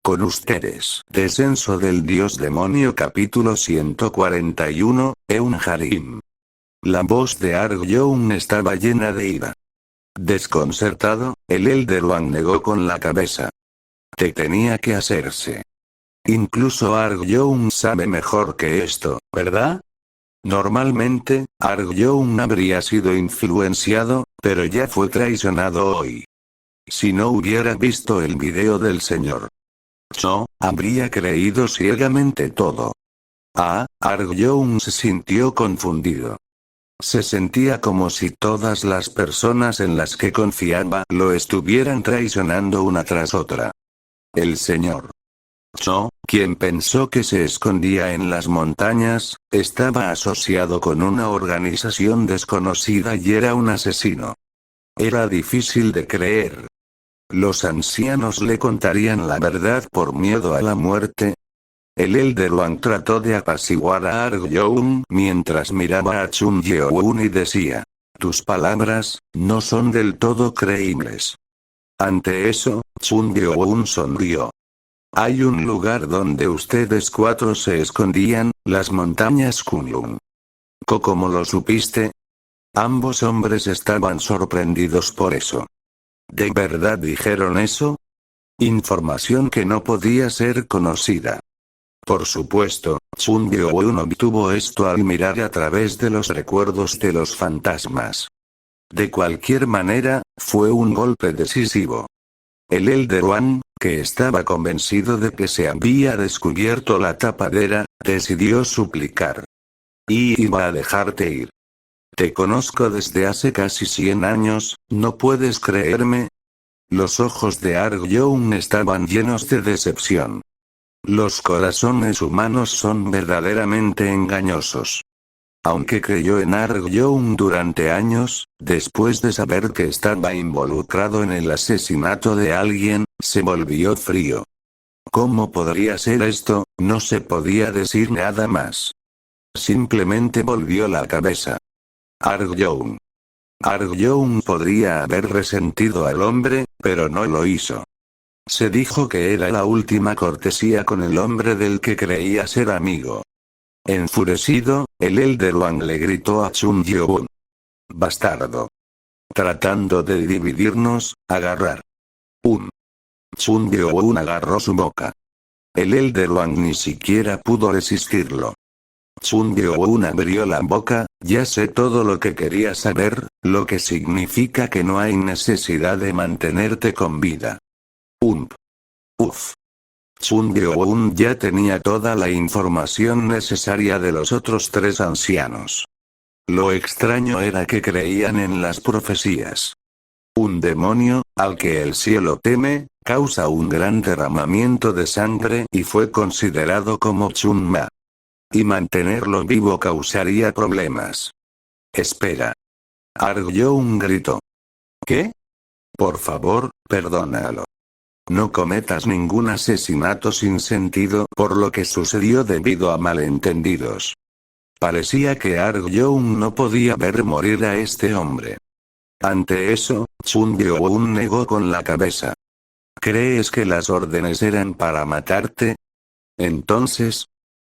Con ustedes, Descenso del Dios Demonio capítulo 141, Eunharim. La voz de Arg-Young estaba llena de ira. Desconcertado, el Elder One negó con la cabeza. Te tenía que hacerse. Incluso Arg-Young sabe mejor que esto, ¿verdad? Normalmente, Arg-Young habría sido influenciado, pero ya fue traicionado hoy. Si no hubiera visto el video del señor Cho, habría creído ciegamente todo. Arg-Young se sintió confundido. Se sentía como si todas las personas en las que confiaba lo estuvieran traicionando una tras otra. El señor Cho, quien pensó que se escondía en las montañas, estaba asociado con una organización desconocida y era un asesino. Era difícil de creer. ¿Los ancianos le contarían la verdad por miedo a la muerte? El Elder One trató de apaciguar a Arg-Young mientras miraba a Chun Yeoun y decía: tus palabras no son del todo creíbles. Ante eso, Chun Yeoun sonrió. Hay un lugar donde ustedes cuatro se escondían, las montañas Kunlun. ¿Cómo lo supiste? Ambos hombres estaban sorprendidos por eso. ¿De verdad dijeron eso? Información que no podía ser conocida. Por supuesto, Chun Yeoun obtuvo esto al mirar a través de los recuerdos de los fantasmas. De cualquier manera, fue un golpe decisivo. El Elder One, que estaba convencido de que se había descubierto la tapadera, decidió suplicar. Y iba a dejarte ir. Te conozco desde hace casi 100 años, ¿no puedes creerme? Los ojos de Arg-Young estaban llenos de decepción. Los corazones humanos son verdaderamente engañosos. Aunque creyó en Arg-Young durante años, después de saber que estaba involucrado en el asesinato de alguien, se volvió frío. ¿Cómo podría ser esto? No se podía decir nada más. Simplemente volvió la cabeza. Arg-Young. Arg-Young podría haber resentido al hombre, pero no lo hizo. Se dijo que era la última cortesía con el hombre del que creía ser amigo. Enfurecido, el Elder One le gritó a Chun Yeoun: bastardo. Tratando de dividirnos, agarrar. Chun Yeoun agarró su boca. El Elder One ni siquiera pudo resistirlo. Chun Yeoun abrió la boca: ya sé todo lo que quería saber, lo que significa que no hay necesidad de mantenerte con vida. Chun Yeoun ya tenía toda la información necesaria de los otros tres ancianos. Lo extraño era que creían en las profecías. Un demonio, al que el cielo teme, causa un gran derramamiento de sangre y fue considerado como Chun-Ma. Y mantenerlo vivo causaría problemas. Espera. Arg-Young gritó. ¿Qué? Por favor, perdónalo. No cometas ningún asesinato sin sentido por lo que sucedió debido a malentendidos. Parecía que Arg-Young no podía ver morir a este hombre. Ante eso, Chun Yeoun negó con la cabeza. ¿Crees que las órdenes eran para matarte? Entonces,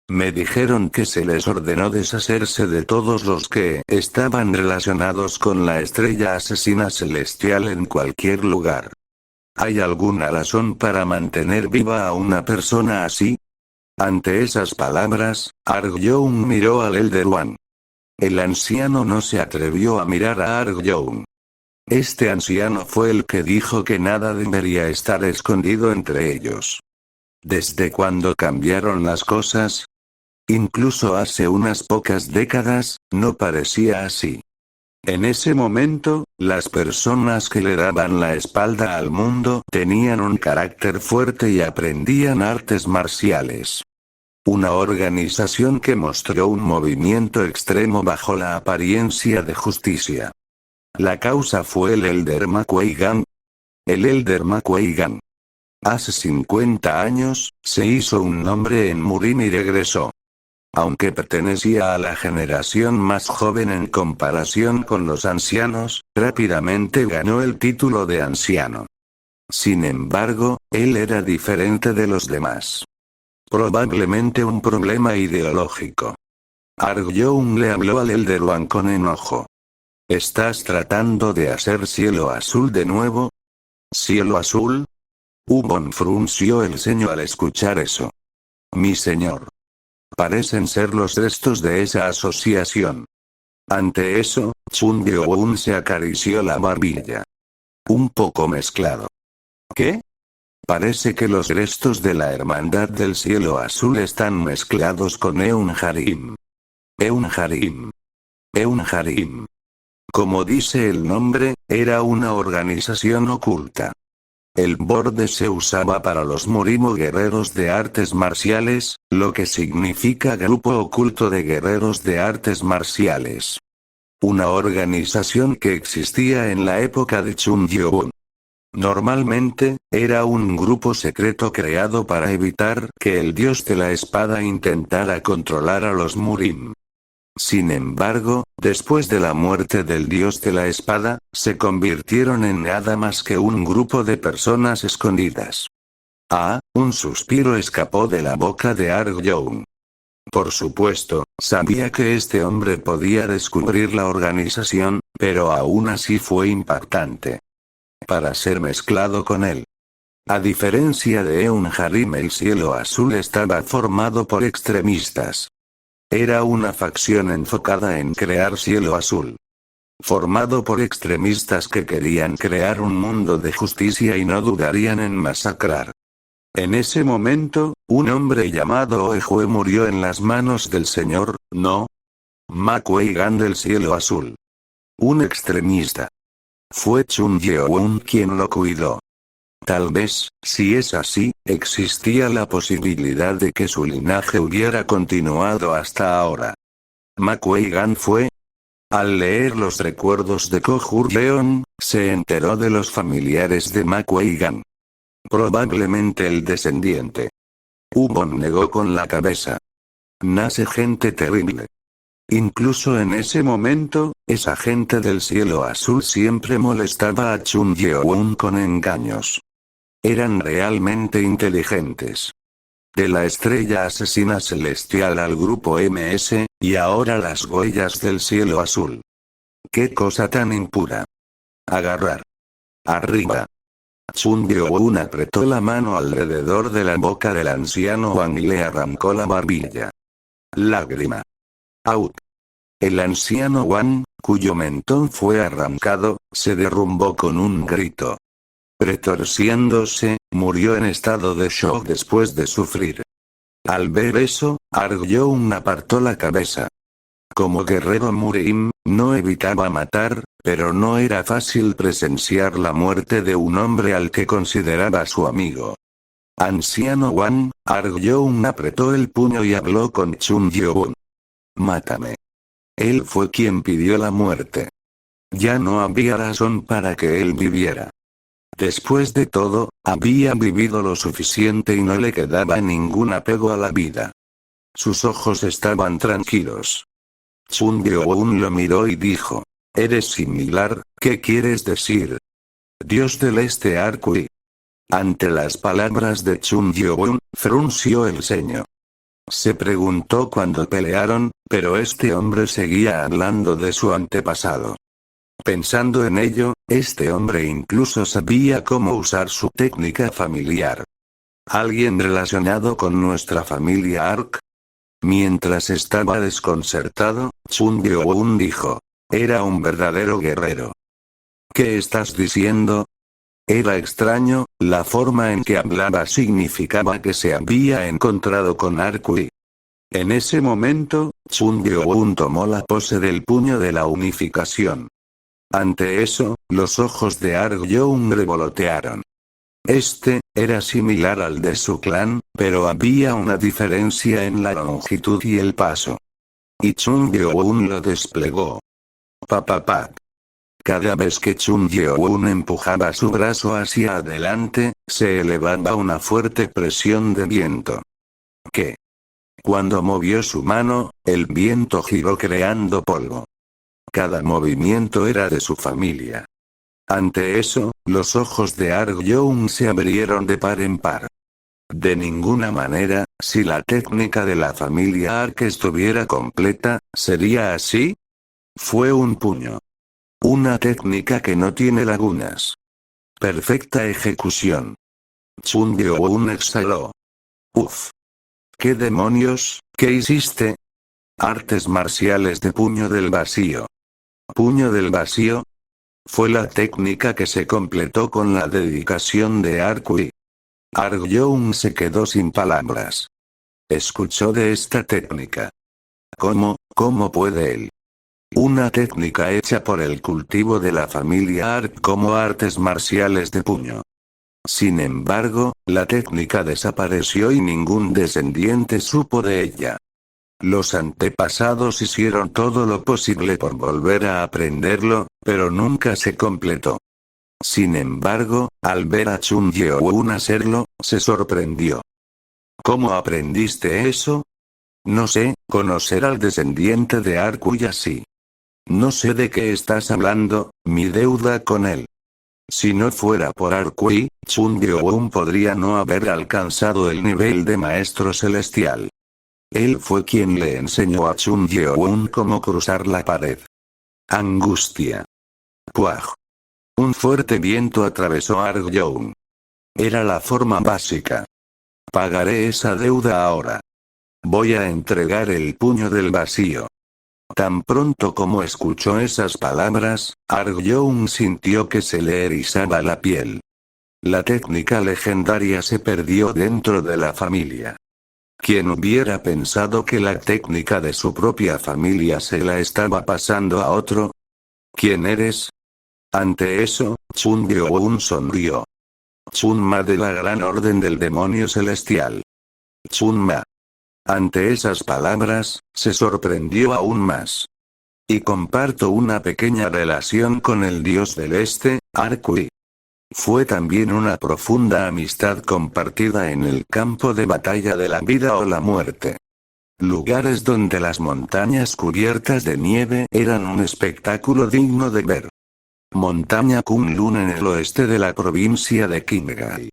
me dijeron que se les ordenó deshacerse de todos los que estaban relacionados con la estrella asesina celestial en cualquier lugar. ¿Hay alguna razón para mantener viva a una persona así? Ante esas palabras, Arg-Young miró al Elder One. El anciano no se atrevió a mirar a Arg-Young. Este anciano fue el que dijo que nada debería estar escondido entre ellos. ¿Desde cuándo cambiaron las cosas? Incluso hace unas pocas décadas, no parecía así. En ese momento, las personas que le daban la espalda al mundo tenían un carácter fuerte y aprendían artes marciales. Una organización que mostró un movimiento extremo bajo la apariencia de justicia. La causa fue el Elder Ma Kuei-Gan. El Elder Ma Kuei-Gan. Hace 50 años, se hizo un nombre en Murin y regresó. Aunque pertenecía a la generación más joven en comparación con los ancianos, rápidamente ganó el título de anciano. Sin embargo, él era diferente de los demás. Probablemente un problema ideológico. Arg-Young le habló al Elder One con enojo. ¿Estás tratando de hacer cielo azul de nuevo? ¿Cielo azul? Ubon frunció el ceño al escuchar eso. Mi señor. Parecen ser los restos de esa asociación. Ante eso, Chun Gyo-un se acarició la barbilla. Un poco mezclado. ¿Qué? Parece que los restos de la Hermandad del Cielo Azul están mezclados con Eunharim. Eunharim. Eunharim. Como dice el nombre, era una organización oculta. El borde se usaba para los Murimo guerreros de artes marciales, lo que significa grupo oculto de guerreros de artes marciales. Una organización que existía en la época de Chun Gyo-un. Normalmente, era un grupo secreto creado para evitar que el dios de la espada intentara controlar a los Murim. Sin embargo, después de la muerte del dios de la espada, se convirtieron en nada más que un grupo de personas escondidas. Un suspiro escapó de la boca de Arg-Young. Por supuesto, sabía que este hombre podía descubrir la organización, pero aún así fue impactante. Para ser mezclado con él. A diferencia de Eunharim, el Cielo Azul estaba formado por extremistas. Era una facción enfocada en crear Cielo Azul. Formado por extremistas que querían crear un mundo de justicia y no dudarían en masacrar. En ese momento, un hombre llamado Oejue murió en las manos del señor, no. Ma Kuei-gan del Cielo Azul. Un extremista. Fue Chun Gyo-un quien lo cuidó. Tal vez, si es así, existía la posibilidad de que su linaje hubiera continuado hasta ahora. Ma Kuei-gan fue. Al leer los recuerdos de Ko-Jur-leon, se enteró de los familiares de Ma Kuei-gan. Probablemente el descendiente. Ubon negó con la cabeza. Nace gente terrible. Incluso en ese momento, esa gente del Cielo Azul siempre molestaba a Chun Gyo-un con engaños. Eran realmente inteligentes. De la estrella asesina celestial al grupo MS, y ahora las huellas del Cielo Azul. ¡Qué cosa tan impura! Agarrar. Arriba. Chun Gyo-un apretó la mano alrededor de la boca del anciano Wang y le arrancó la barbilla. Lágrima. Out. El anciano Wang, cuyo mentón fue arrancado, se derrumbó con un grito. Retorciéndose, murió en estado de shock después de sufrir. Al ver eso, Arg-Young apartó la cabeza. Como guerrero Murim, no evitaba matar, pero no era fácil presenciar la muerte de un hombre al que consideraba su amigo. Anciano Wang, Arg-Young apretó el puño y habló con Chun Gyo-un. Mátame. Él fue quien pidió la muerte. Ya no había razón para que él viviera. Después de todo, había vivido lo suficiente y no le quedaba ningún apego a la vida. Sus ojos estaban tranquilos. Chun Gyo-un lo miró y dijo. Eres similar, ¿qué quieres decir? Dios del Este Arcui. Ante las palabras de Chun Gyo-un, frunció el ceño. Se preguntó cuándo pelearon, pero este hombre seguía hablando de su antepasado. Pensando en ello, este hombre incluso sabía cómo usar su técnica familiar. ¿Alguien relacionado con nuestra familia Ark? Mientras estaba desconcertado, Chun Gyo-un dijo. Era un verdadero guerrero. ¿Qué estás diciendo? Era extraño, la forma en que hablaba significaba que se había encontrado con Arcui. En ese momento, Chun Gyo-un tomó la pose del puño de la unificación. Ante eso, los ojos de Arg-Young revolotearon. Este, era similar al de su clan, pero había una diferencia en la longitud y el paso. Y Chun Gyo-un lo desplegó. Papapap. Cada vez que Chun Gyo-un empujaba su brazo hacia adelante, se elevaba una fuerte presión de viento. ¿Qué? Cuando movió su mano, el viento giró creando polvo. Cada movimiento era de su familia. Ante eso, los ojos de Arg-Young se abrieron de par en par. De ninguna manera, si la técnica de la familia Ark estuviera completa, ¿sería así? Fue un puño. Una técnica que no tiene lagunas. Perfecta ejecución. Chun Yeon exhaló. Uf. ¿Qué demonios? ¿Qué hiciste? Artes marciales de puño del vacío. ¿Puño del vacío? Fue la técnica que se completó con la dedicación de Ark-Wi. Arg-Young se quedó sin palabras. Escuchó de esta técnica. ¿Cómo puede él? Una técnica hecha por el cultivo de la familia Ark como artes marciales de puño. Sin embargo, la técnica desapareció y ningún descendiente supo de ella. Los antepasados hicieron todo lo posible por volver a aprenderlo, pero nunca se completó. Sin embargo, al ver a Chun Yeon hacerlo, se sorprendió. ¿Cómo aprendiste eso? No sé, conocer al descendiente de Ark-Wi así. No sé de qué estás hablando, mi deuda con él. Si no fuera por Ark-Wi, Chun Yeon podría no haber alcanzado el nivel de maestro celestial. Él fue quien le enseñó a Chun Yeon cómo cruzar la pared. Angustia. Puaj. Un fuerte viento atravesó a Arg-Young. Era la forma básica. Pagaré esa deuda ahora. Voy a entregar el puño del vacío. Tan pronto como escuchó esas palabras, Arg-Young sintió que se le erizaba la piel. La técnica legendaria se perdió dentro de la familia. ¿Quién hubiera pensado que la técnica de su propia familia se la estaba pasando a otro? ¿Quién eres? Ante eso, Chun Yeon sonrió. Chun Ma de la Gran Orden del Demonio Celestial. Chun Ma. Ante esas palabras, se sorprendió aún más. Y comparto una pequeña relación con el dios del este, Ark-Wi. Fue también una profunda amistad compartida en el campo de batalla de la vida o la muerte. Lugares donde las montañas cubiertas de nieve eran un espectáculo digno de ver. Montaña Kunlun en el oeste de la provincia de Qinghai.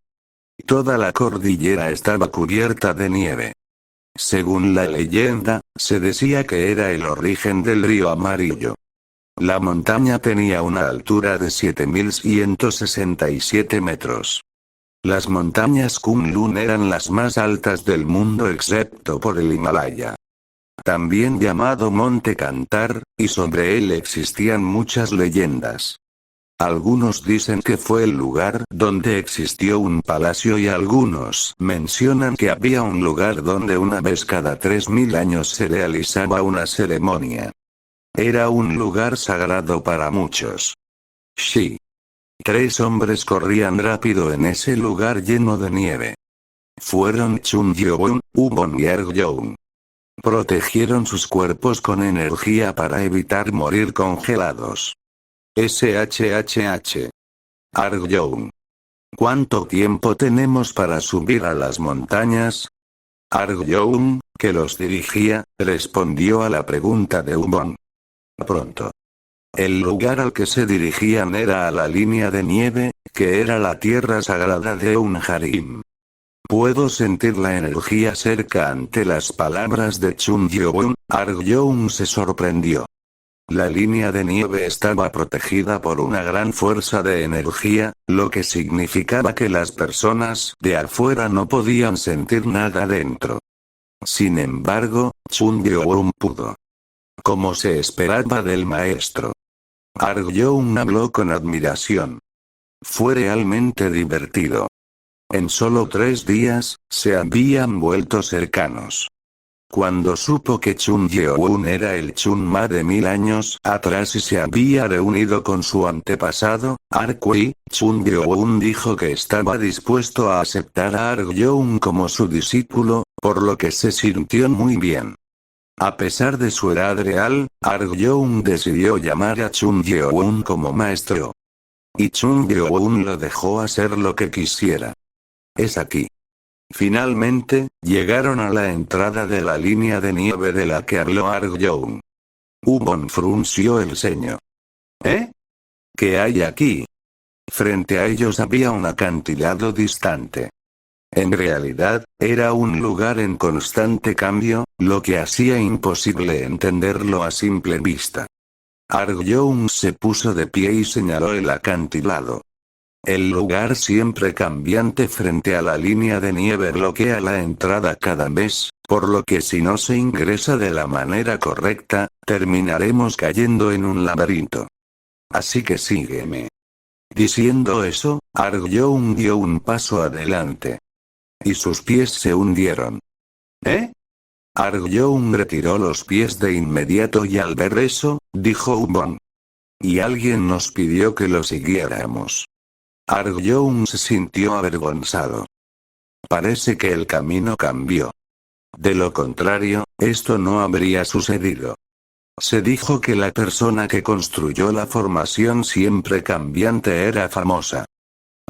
Toda la cordillera estaba cubierta de nieve. Según la leyenda, se decía que era el origen del río amarillo. La montaña tenía una altura de 7.167 metros. Las montañas Kunlun eran las más altas del mundo excepto por el Himalaya. También llamado Monte Cantar, y sobre él existían muchas leyendas. Algunos dicen que fue el lugar donde existió un palacio y algunos mencionan que había un lugar donde una vez cada 3.000 años se realizaba una ceremonia. Era un lugar sagrado para muchos. Sí. 3 hombres corrían rápido en ese lugar lleno de nieve. Fueron Chun Yeon, Ubon y Arg-Young. Protegieron sus cuerpos con energía para evitar morir congelados. SHHH. Arg-Young. ¿Cuánto tiempo tenemos para subir a las montañas? Arg-Young, que los dirigía, respondió a la pregunta de Ubon. Pronto. El lugar al que se dirigían era a la línea de nieve, que era la tierra sagrada de Unharim. Puedo sentir la energía cerca ante las palabras de Chun Yeon. Arg-Young se sorprendió. La línea de nieve estaba protegida por una gran fuerza de energía, lo que significaba que las personas de afuera no podían sentir nada dentro. Sin embargo, Chun Yeon pudo. Como se esperaba del maestro. Arg-Young habló con admiración. Fue realmente divertido. En solo 3 días, se habían vuelto cercanos. Cuando supo que Chun Yeon era el Chun Ma de 1000 años atrás y se había reunido con su antepasado, Ark-Wi, Chun Yeon dijo que estaba dispuesto a aceptar a Arg-Young como su discípulo, por lo que se sintió muy bien. A pesar de su edad real, Arg-Young decidió llamar a Chun Yeon como maestro. Y Chun Yeon lo dejó hacer lo que quisiera. Es aquí. Finalmente, llegaron a la entrada de la línea de nieve de la que habló Arg-Young. Ubon frunció el ceño. ¿Eh? ¿Qué hay aquí? Frente a ellos había un acantilado distante. En realidad, era un lugar en constante cambio, lo que hacía imposible entenderlo a simple vista. Arg-Young se puso de pie y señaló el acantilado. El lugar siempre cambiante frente a la línea de nieve bloquea la entrada cada mes, por lo que si no se ingresa de la manera correcta, terminaremos cayendo en un laberinto. Así que sígueme. Diciendo eso, Arg-Young dio un paso adelante. Y sus pies se hundieron. ¿Eh? Arg-Young retiró los pies de inmediato y al ver eso, dijo Ubon. Y alguien nos pidió que lo siguiéramos. Arg-Young se sintió avergonzado. Parece que el camino cambió. De lo contrario, esto no habría sucedido. Se dijo que la persona que construyó la formación siempre cambiante era famosa.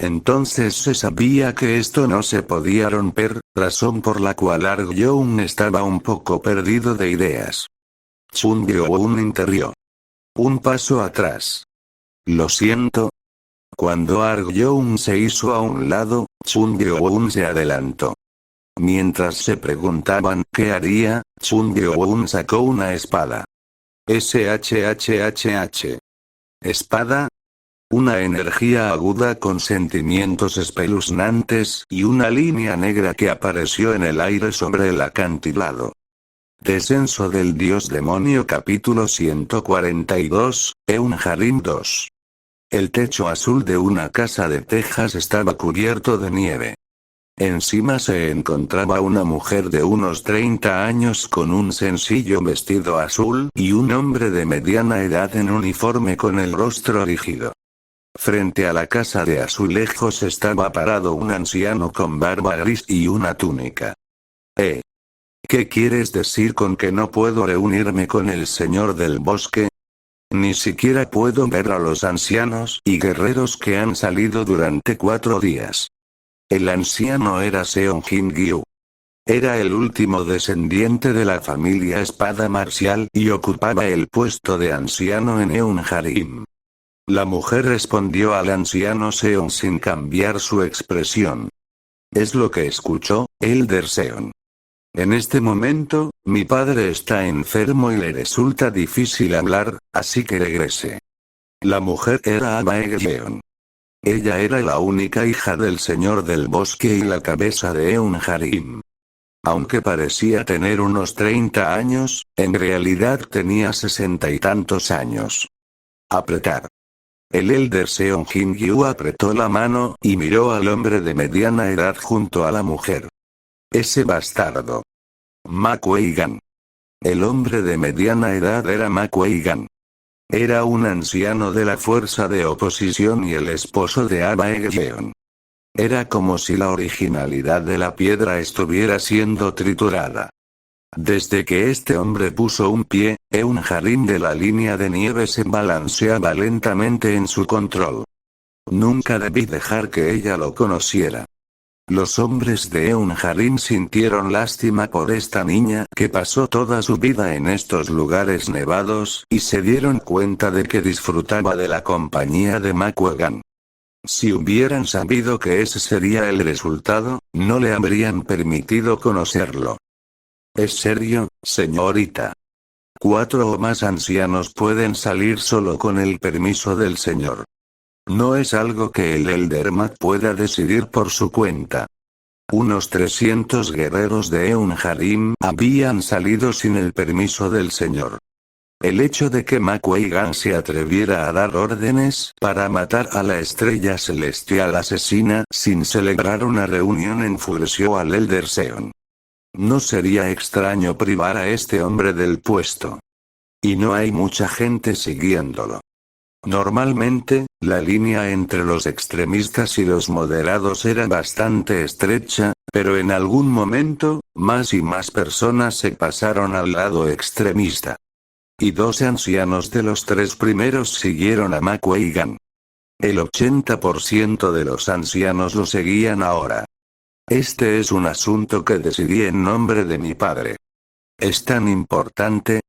Entonces se sabía que esto no se podía romper, razón por la cual Arg-Young estaba un poco perdido de ideas. Chung-Young interrió. Un paso atrás. Lo siento. Cuando Arg-Young se hizo a un lado, Chung-Young se adelantó. Mientras se preguntaban qué haría, Chung-Young sacó una espada. SHHHH. ¿Espada? Una energía aguda con sentimientos espeluznantes y una línea negra que apareció en el aire sobre el acantilado. Descenso del Dios Demonio capítulo 142, Eunharim 2. El techo azul de una casa de Texas estaba cubierto de nieve. Encima se encontraba una mujer de unos 30 años con un sencillo vestido azul y un hombre de mediana edad en uniforme con el rostro rígido. Frente a la casa de azulejos estaba parado un anciano con barba gris y una túnica. ¿Qué quieres decir con que no puedo reunirme con el señor del bosque? Ni siquiera puedo ver a los ancianos y guerreros que han salido durante 4 días. El anciano era Seonjin-gyu. Era el último descendiente de la familia espada marcial y ocupaba el puesto de anciano en Eunharim. La mujer respondió al anciano Seon sin cambiar su expresión. Es lo que escuchó, Elder Seon. En este momento, mi padre está enfermo y le resulta difícil hablar, así que regrese. La mujer era Abaek-yeon. Ella era la única hija del señor del bosque y la cabeza de Eunharim. Aunque parecía tener unos 30 años, en realidad tenía 60 y tantos años. Apretar. El Elder Seonjin-gyu apretó la mano y miró al hombre de mediana edad junto a la mujer. Ese bastardo. Ma Kuei-gan. El hombre de mediana edad era Ma Kuei-gan. Era un anciano de la fuerza de oposición y el esposo de Abaek-yeon. Era como si la originalidad de la piedra estuviera siendo triturada. Desde que este hombre puso un pie, Eunharim de la línea de nieve se balanceaba lentamente en su control. Nunca debí dejar que ella lo conociera. Los hombres de Eunharim sintieron lástima por esta niña que pasó toda su vida en estos lugares nevados y se dieron cuenta de que disfrutaba de la compañía de Ma Kuei-gan. Si hubieran sabido que ese sería el resultado, no le habrían permitido conocerlo. ¿Es serio, señorita? 4 o más ancianos pueden salir solo con el permiso del señor. No es algo que el Elder Matt pueda decidir por su cuenta. Unos 300 guerreros de Eunharim habían salido sin el permiso del señor. El hecho de que Ma Kuei-gan se atreviera a dar órdenes para matar a la estrella celestial asesina sin celebrar una reunión enfureció al Elder Seon. No sería extraño privar a este hombre del puesto. Y no hay mucha gente siguiéndolo. Normalmente, la línea entre los extremistas y los moderados era bastante estrecha, pero en algún momento, más y más personas se pasaron al lado extremista. Y 2 ancianos de los 3 primeros siguieron a Ma Kuei-gan. El 80% de los ancianos lo seguían ahora. Este es un asunto que decidí en nombre de mi padre. ¿Es tan importante?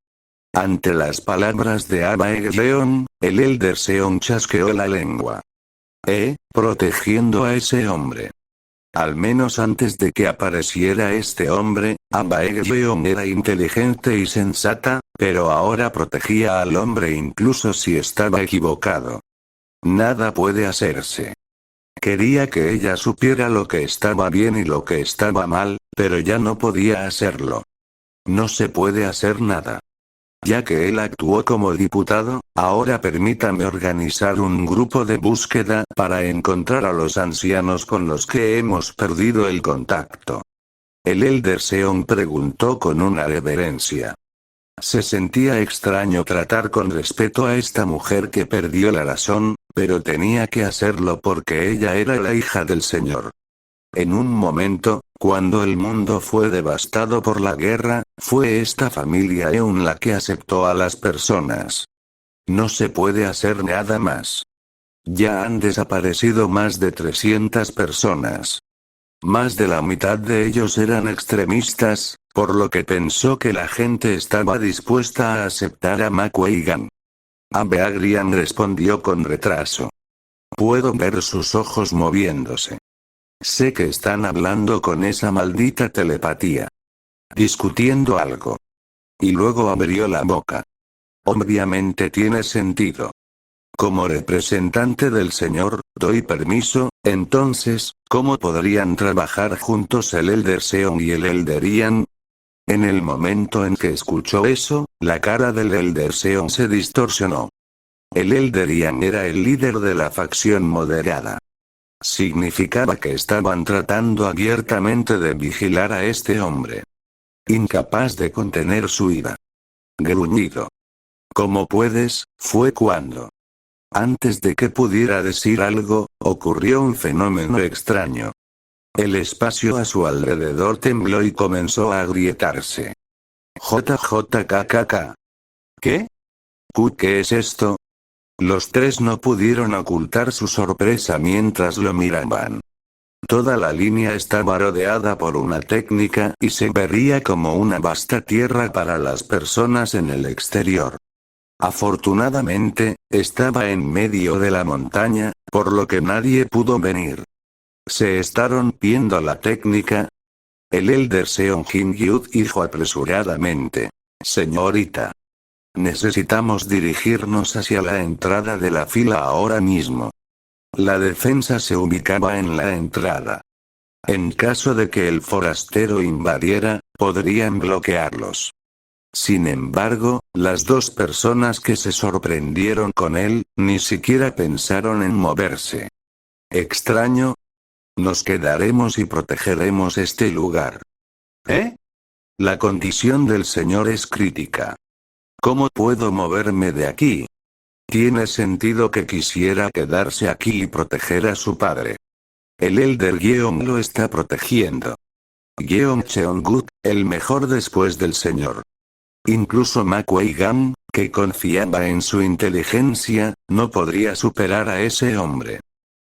Ante las palabras de Abaek-yeon, el Elder Seon chasqueó la lengua. protegiendo a ese hombre. Al menos antes de que apareciera este hombre, Abaekgeon era inteligente y sensata, pero ahora protegía al hombre incluso si estaba equivocado. Nada puede hacerse. Quería que ella supiera lo que estaba bien y lo que estaba mal, pero ya no podía hacerlo. No se puede hacer nada. Ya que él actuó como diputado, ahora permítame organizar un grupo de búsqueda para encontrar a los ancianos con los que hemos perdido el contacto. El Elder Seon preguntó con una reverencia. Se sentía extraño tratar con respeto a esta mujer que perdió la razón, pero tenía que hacerlo porque ella era la hija del Señor. En un momento, cuando el mundo fue devastado por la guerra, fue esta familia Eun la que aceptó a las personas. No se puede hacer nada más. Ya han desaparecido más de 300 personas. Más de la mitad de ellos eran extremistas, por lo que pensó que la gente estaba dispuesta a aceptar a Ma Kuei-gan. Abe Agrian respondió con retraso. Puedo ver sus ojos moviéndose. Sé que están hablando con esa maldita telepatía. Discutiendo algo. Y luego abrió la boca. Obviamente tiene sentido. Como representante del Señor, doy permiso, entonces, ¿cómo podrían trabajar juntos el Elder Seon y el Elder Ian? En el momento en que escuchó eso, la cara del Elder Seon se distorsionó. El Elder Ian era el líder de la facción moderada. Significaba que estaban tratando abiertamente de vigilar a este hombre. Incapaz de contener su ira. Gruñido. ¿Cómo puedes? Fue cuando. Antes de que pudiera decir algo, ocurrió un fenómeno extraño. El espacio a su alrededor tembló y comenzó a agrietarse. JJKKK. ¿Qué? ¿Qué es esto? Los tres no pudieron ocultar su sorpresa mientras lo miraban. Toda la línea estaba rodeada por una técnica y se vería como una vasta tierra para las personas en el exterior. Afortunadamente, estaba en medio de la montaña, por lo que nadie pudo venir. ¿Se está rompiendo la técnica? El Elder Seon Jin-Yud dijo apresuradamente. Señorita. Necesitamos dirigirnos hacia la entrada de la fila ahora mismo. La defensa se ubicaba en la entrada. En caso de que el forastero invadiera, podrían bloquearlos. Sin embargo, las dos personas que se sorprendieron con él, ni siquiera pensaron en moverse. ¿Extraño? Nos quedaremos y protegeremos este lugar. ¿Eh? La condición del señor es crítica. ¿Cómo puedo moverme de aquí? Tiene sentido que quisiera quedarse aquí y proteger a su padre. El Elder Yeon lo está protegiendo. Yeon Cheongguk, el mejor después del señor. Incluso Ma Kuei-gan, que confiaba en su inteligencia, no podría superar a ese hombre.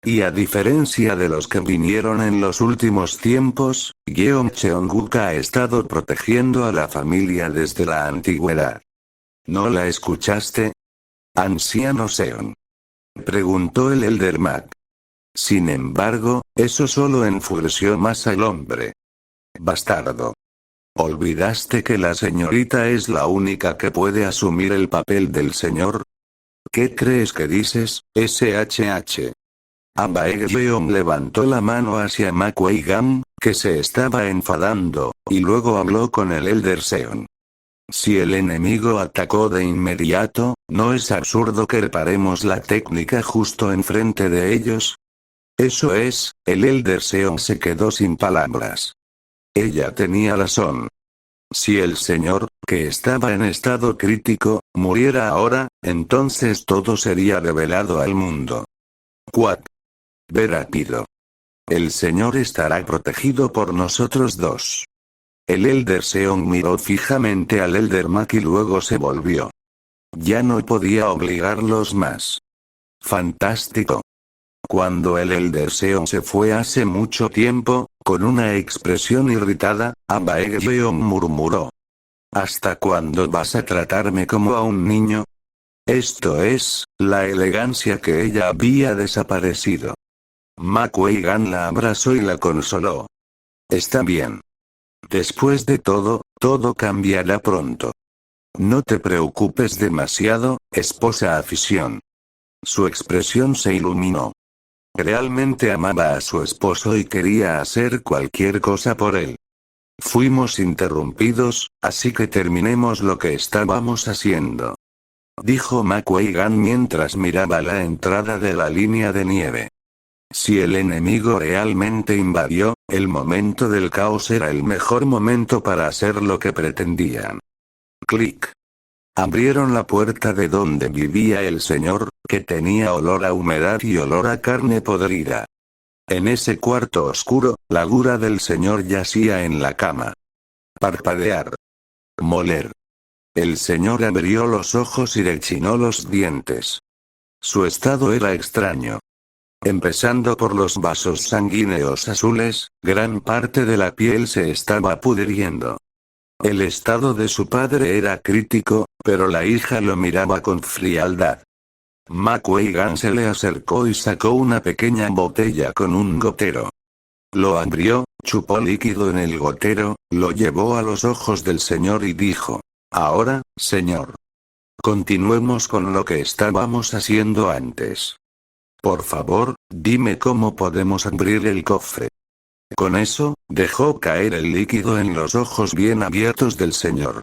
Y a diferencia de los que vinieron en los últimos tiempos, Yeon Cheongguk ha estado protegiendo a la familia desde la antigüedad. ¿No la escuchaste? Anciano Seon. Preguntó el Elder Mac. Sin embargo, eso solo enfureció más al hombre. Bastardo. ¿Olvidaste que la señorita es la única que puede asumir el papel del señor? ¿Qué crees que dices, SHH? Abaekgeon levantó la mano hacia Ma Kuei-gan, que se estaba enfadando, y luego habló con el Elder Seon. Si el enemigo atacó de inmediato, ¿no es absurdo que reparemos la técnica justo enfrente de ellos? Eso es, el Elder Seon se quedó sin palabras. Ella tenía razón. Si el señor, que estaba en estado crítico, muriera ahora, entonces todo sería revelado al mundo. Quad. Ve rápido. El señor estará protegido por nosotros dos. El Elder Seon miró fijamente al Elder Mac y luego se volvió. Ya no podía obligarlos más. Fantástico. Cuando el Elder Seon se fue hace mucho tiempo, con una expresión irritada, Abaekgeon murmuró. ¿Hasta cuándo vas a tratarme como a un niño? Esto es, la elegancia que ella había desaparecido. Ma Kuei-gan la abrazó y la consoló. Está bien. Después de todo, todo cambiará pronto. No te preocupes demasiado, esposa afición. Su expresión se iluminó. Realmente amaba a su esposo y quería hacer cualquier cosa por él. Fuimos interrumpidos, así que terminemos lo que estábamos haciendo. Dijo Ma Kuei-gan mientras miraba la entrada de la línea de nieve. Si el enemigo realmente invadió, el momento del caos era el mejor momento para hacer lo que pretendían. Clic. Abrieron la puerta de donde vivía el señor, que tenía olor a humedad y olor a carne podrida. En ese cuarto oscuro, la gura del señor yacía en la cama. Parpadear. Moler. El señor abrió los ojos y rechinó los dientes. Su estado era extraño. Empezando por los vasos sanguíneos azules, gran parte de la piel se estaba pudriendo. El estado de su padre era crítico, pero la hija lo miraba con frialdad. Ma Kuei-gan se le acercó y sacó una pequeña botella con un gotero. Lo abrió, chupó líquido en el gotero, lo llevó a los ojos del señor y dijo: Ahora, señor. Continuemos con lo que estábamos haciendo antes. Por favor, dime cómo podemos abrir el cofre. Con eso, dejó caer el líquido en los ojos bien abiertos del señor.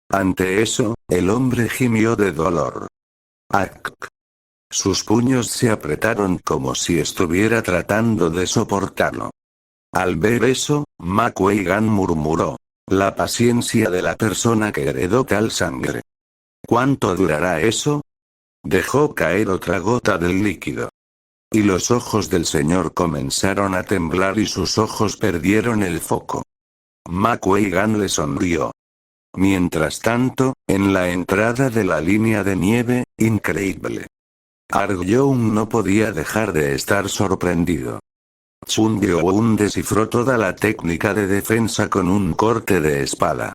Ante eso, el hombre gimió de dolor. ¡Ac! Sus puños se apretaron como si estuviera tratando de soportarlo. Al ver eso, Ma Kuei-gan murmuró: la paciencia de la persona que heredó tal sangre. ¿Cuánto durará eso? Dejó caer otra gota del líquido. Y los ojos del señor comenzaron a temblar y sus ojos perdieron el foco. Ma Kuei-gan le sonrió. Mientras tanto, en la entrada de la línea de nieve, increíble. Arg-young no podía dejar de estar sorprendido. Chun Gyo-un descifró toda la técnica de defensa con un corte de espada.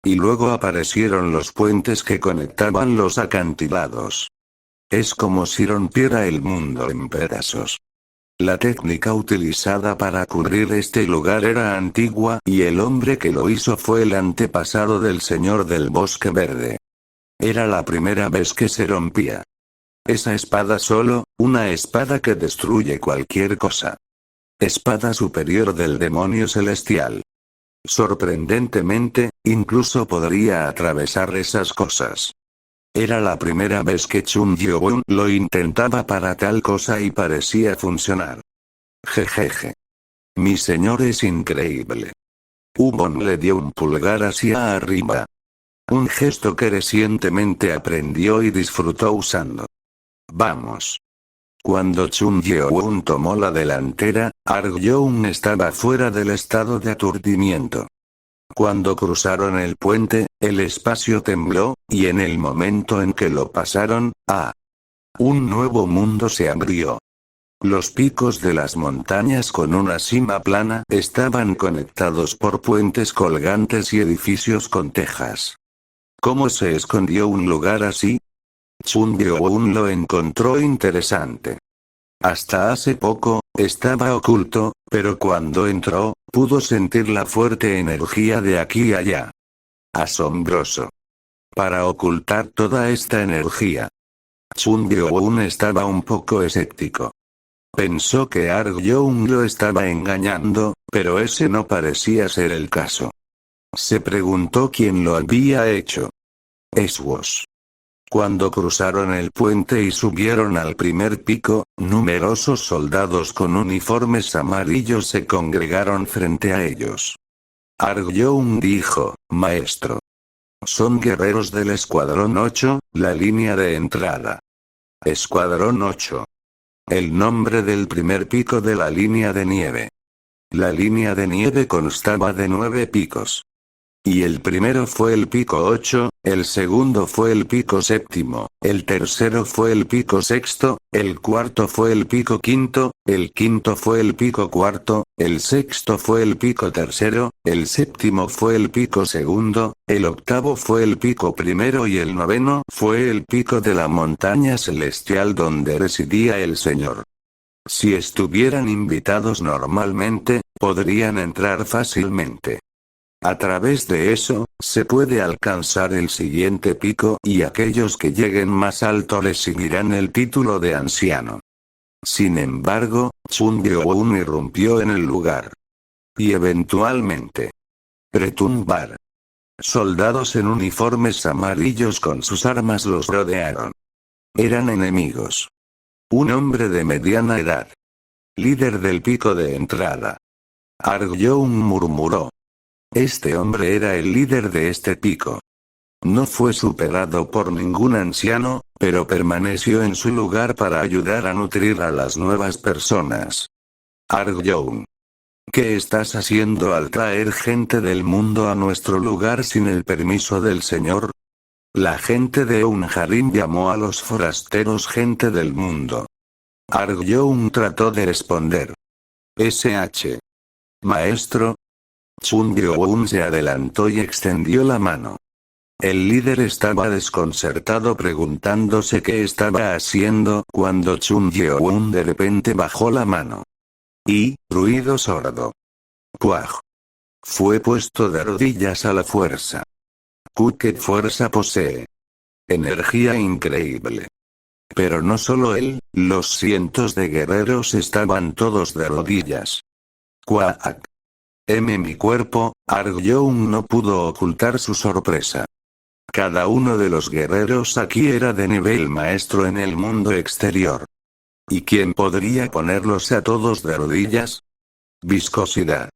Y luego aparecieron los puentes que conectaban los acantilados. Es como si rompiera el mundo en pedazos. La técnica utilizada para cubrir este lugar era antigua y el hombre que lo hizo fue el antepasado del señor del bosque verde. Era la primera vez que se rompía. Esa espada solo, una espada que destruye cualquier cosa. Espada superior del demonio celestial. Sorprendentemente, incluso podría atravesar esas cosas. Era la primera vez que Chun Gyo-un lo intentaba para tal cosa y parecía funcionar. Jejeje. Mi señor es increíble. Ubon le dio un pulgar hacia arriba. Un gesto que recientemente aprendió y disfrutó usando. Vamos. Cuando Chun Gyo-un tomó la delantera, Arg-young estaba fuera del estado de aturdimiento. Cuando cruzaron el puente, el espacio tembló, y en el momento en que lo pasaron, un nuevo mundo se abrió. Los picos de las montañas con una cima plana estaban conectados por puentes colgantes y edificios con tejas. ¿Cómo se escondió un lugar así? Chun Gyo-un lo encontró interesante. Hasta hace poco, estaba oculto, pero cuando entró, pudo sentir la fuerte energía de aquí y allá. Asombroso. Para ocultar toda esta energía. Chun Gyo-un estaba un poco escéptico. Pensó que Arg-young lo estaba engañando, pero ese no parecía ser el caso. Se preguntó quién lo había hecho. Eswos. Cuando cruzaron el puente y subieron al primer pico, numerosos soldados con uniformes amarillos se congregaron frente a ellos. Arg-young dijo: Maestro. Son guerreros del Escuadrón 8, la línea de entrada. Escuadrón 8. El nombre del primer pico de la línea de nieve. La línea de nieve constaba de 9 picos. Y el primero fue el pico 8, el segundo fue el pico séptimo, el tercero fue el pico sexto, el cuarto fue el pico quinto, el quinto fue el pico cuarto, el sexto fue el pico tercero, el séptimo fue el pico segundo, el octavo fue el pico primero y el noveno fue el pico de la montaña celestial donde residía el Señor. Si estuvieran invitados normalmente, podrían entrar fácilmente. A través de eso, se puede alcanzar el siguiente pico y aquellos que lleguen más alto recibirán el título de anciano. Sin embargo, Chun Gyo-un irrumpió en el lugar. Y eventualmente, retumbar. Soldados en uniformes amarillos con sus armas los rodearon. Eran enemigos. Un hombre de mediana edad. Líder del pico de entrada. Arg-Young murmuró. Este hombre era el líder de este pico. No fue superado por ningún anciano, pero permaneció en su lugar para ayudar a nutrir a las nuevas personas. Arg-Young. ¿Qué estás haciendo al traer gente del mundo a nuestro lugar sin el permiso del Señor? La gente de Unharim llamó a los forasteros gente del mundo. Arg-Young trató de responder. SH. Maestro. Chun Gyo-un se adelantó y extendió la mano. El líder estaba desconcertado preguntándose qué estaba haciendo cuando Chun Gyo-un de repente bajó la mano. Y, ruido sordo. ¡Puaj! Fue puesto de rodillas a la fuerza. ¿Qué fuerza posee? Energía increíble. Pero no solo él, los cientos de guerreros estaban todos de rodillas. ¡Cuac! Mi cuerpo, Arg-Young no pudo ocultar su sorpresa. Cada uno de los guerreros aquí era de nivel maestro en el mundo exterior. ¿Y quién podría ponerlos a todos de rodillas? Viscosidad.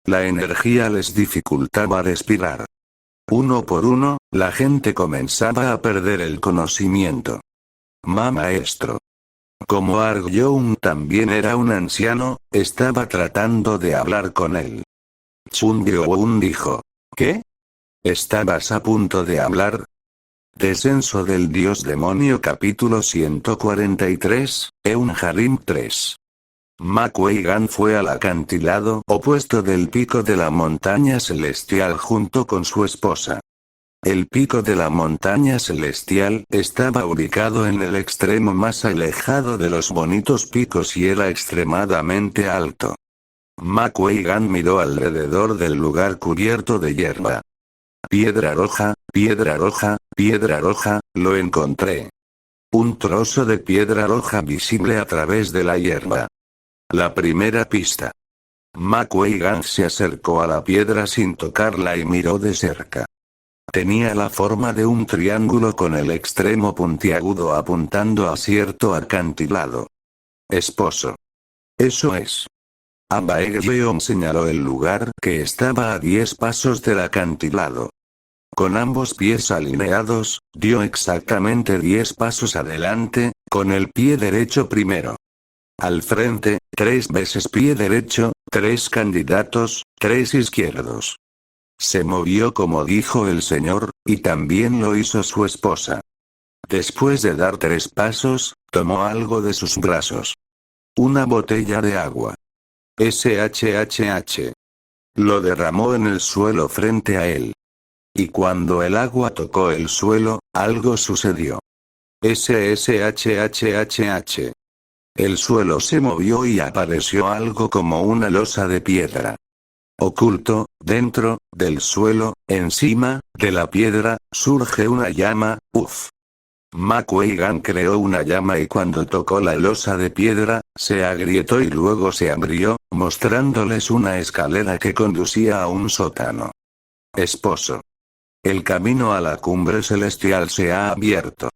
La energía les dificultaba respirar. Uno por uno, la gente comenzaba a perder el conocimiento. Maestro. Como Arg-Young también era un anciano, estaba tratando de hablar con él. Chun Gyo-un dijo. ¿Qué? ¿Estabas a punto de hablar? Descenso del Dios Demonio capítulo 143, Eunharim 3. Ma Kuei-gan fue al acantilado opuesto del pico de la montaña celestial junto con su esposa. El pico de la montaña celestial estaba ubicado en el extremo más alejado de los bonitos picos y era extremadamente alto. Ma Kuei-gan miró alrededor del lugar cubierto de hierba. Piedra roja, piedra roja, piedra roja, lo encontré. Un trozo de piedra roja visible a través de la hierba. La primera pista. Ma Kuei-gan se acercó a la piedra sin tocarla y miró de cerca. Tenía la forma de un triángulo con el extremo puntiagudo apuntando a cierto acantilado. Esposo. Eso es. Abaek-yeon señaló el lugar que estaba a 10 pasos del acantilado. Con ambos pies alineados, dio exactamente 10 pasos adelante, con el pie derecho primero. Al frente, 3 veces pie derecho, 3 candidatos, 3 izquierdos. Se movió como dijo el Señor, y también lo hizo su esposa. Después de dar 3 pasos, tomó algo de sus brazos. Una botella de agua. SHHH. Lo derramó en el suelo frente a él. Y cuando el agua tocó el suelo, algo sucedió. SSHHHH. El suelo se movió y apareció algo como una losa de piedra. Oculto, dentro, del suelo, encima, de la piedra, surge una llama, uff. Ma Kuei-gan creó una llama y cuando tocó la losa de piedra, se agrietó y luego se abrió, mostrándoles una escalera que conducía a un sótano. Esposo. El camino a la cumbre celestial se ha abierto.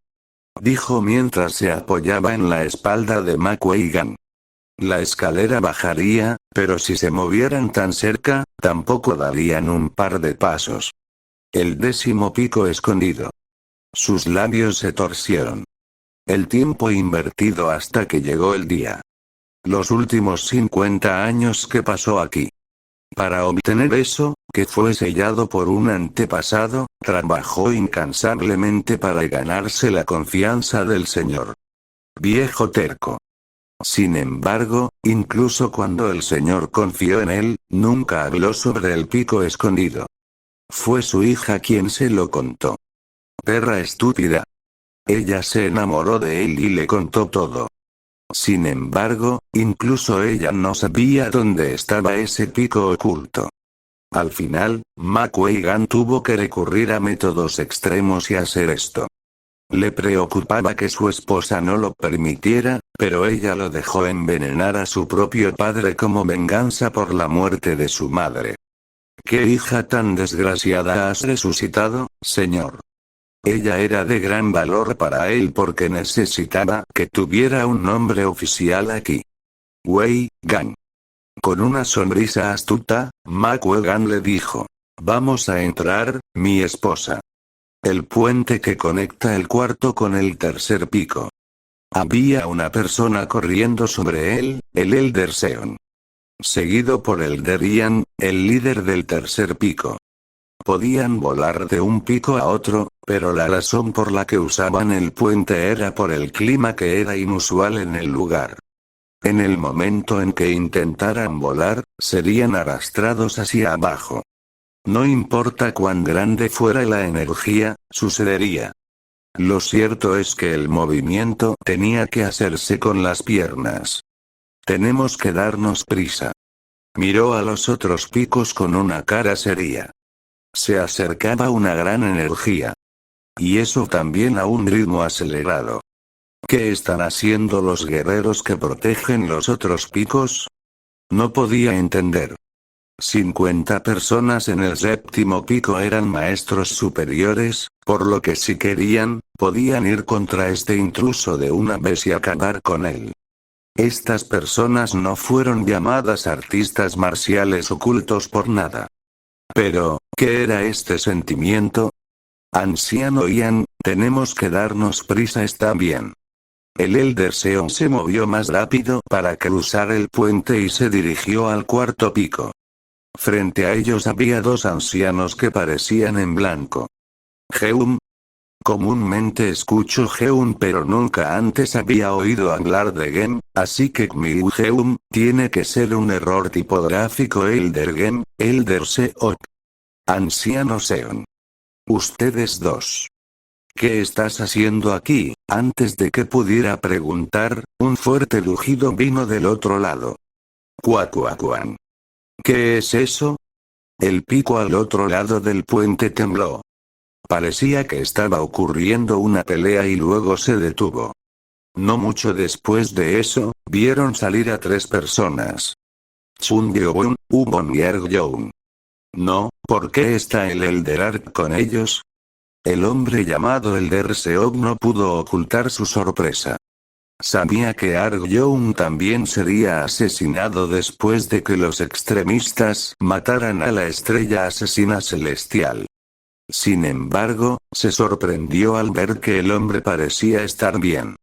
Dijo mientras se apoyaba en la espalda de Ma Kuei-gan. La escalera bajaría, pero si se movieran tan cerca, tampoco darían un par de pasos. El 10º pico escondido. Sus labios se torcieron. El tiempo invertido hasta que llegó el día. Los últimos 50 años que pasó aquí. Para obtener eso, que fue sellado por un antepasado, trabajó incansablemente para ganarse la confianza del Señor. Viejo terco. Sin embargo, incluso cuando el Señor confió en él, nunca habló sobre el pico escondido. Fue su hija quien se lo contó. Perra estúpida. Ella se enamoró de él y le contó todo. Sin embargo, incluso ella no sabía dónde estaba ese pico oculto. Al final, McGuigan tuvo que recurrir a métodos extremos y hacer esto. Le preocupaba que su esposa no lo permitiera, pero ella lo dejó envenenar a su propio padre como venganza por la muerte de su madre. ¿Qué hija tan desgraciada has resucitado, señor? Ella era de gran valor para él porque necesitaba que tuviera un nombre oficial aquí. Wei Gan. Con una sonrisa astuta, McGuigan le dijo: «Vamos a entrar, mi esposa». El puente que conecta el cuarto con el tercer pico. Había una persona corriendo sobre él, el Elder Seon. Seguido por el Derian, el líder del tercer pico. Podían volar de un pico a otro, pero la razón por la que usaban el puente era por el clima que era inusual en el lugar. En el momento en que intentaran volar, serían arrastrados hacia abajo. No importa cuán grande fuera la energía, sucedería. Lo cierto es que el movimiento tenía que hacerse con las piernas. Tenemos que darnos prisa. Miró a los otros picos con una cara seria. Se acercaba una gran energía. Y eso también a un ritmo acelerado. ¿Qué están haciendo los guerreros que protegen los otros picos? No podía entender. 50 personas en el séptimo pico eran maestros superiores, por lo que si querían, podían ir contra este intruso de una vez y acabar con él. Estas personas no fueron llamadas artistas marciales ocultos por nada. Pero, ¿qué era este sentimiento? Anciano Ian, tenemos que darnos prisa, está bien. El Elder Seon se movió más rápido para cruzar el puente y se dirigió al cuarto pico. Frente a ellos había dos ancianos que parecían en blanco. Geum. Comúnmente escucho Geum pero nunca antes había oído hablar de Gem, así que Miu Geum tiene que ser un error tipográfico. Elder Gem, Elder Seok. Anciano Seon. Ustedes dos. ¿Qué estás haciendo aquí? Antes de que pudiera preguntar, un fuerte rugido vino del otro lado. Cuacuacuan. ¿Qué es eso? El pico al otro lado del puente tembló. Parecía que estaba ocurriendo una pelea y luego se detuvo. No mucho después de eso, vieron salir a tres personas. Chun Gyeobun, Ubon y Erg Youn. No, ¿por qué está el Elder Ark con ellos? El hombre llamado Elder Seok no pudo ocultar su sorpresa. Sabía que Arg Youn también sería asesinado después de que los extremistas mataran a la estrella asesina celestial. Sin embargo, se sorprendió al ver que el hombre parecía estar bien.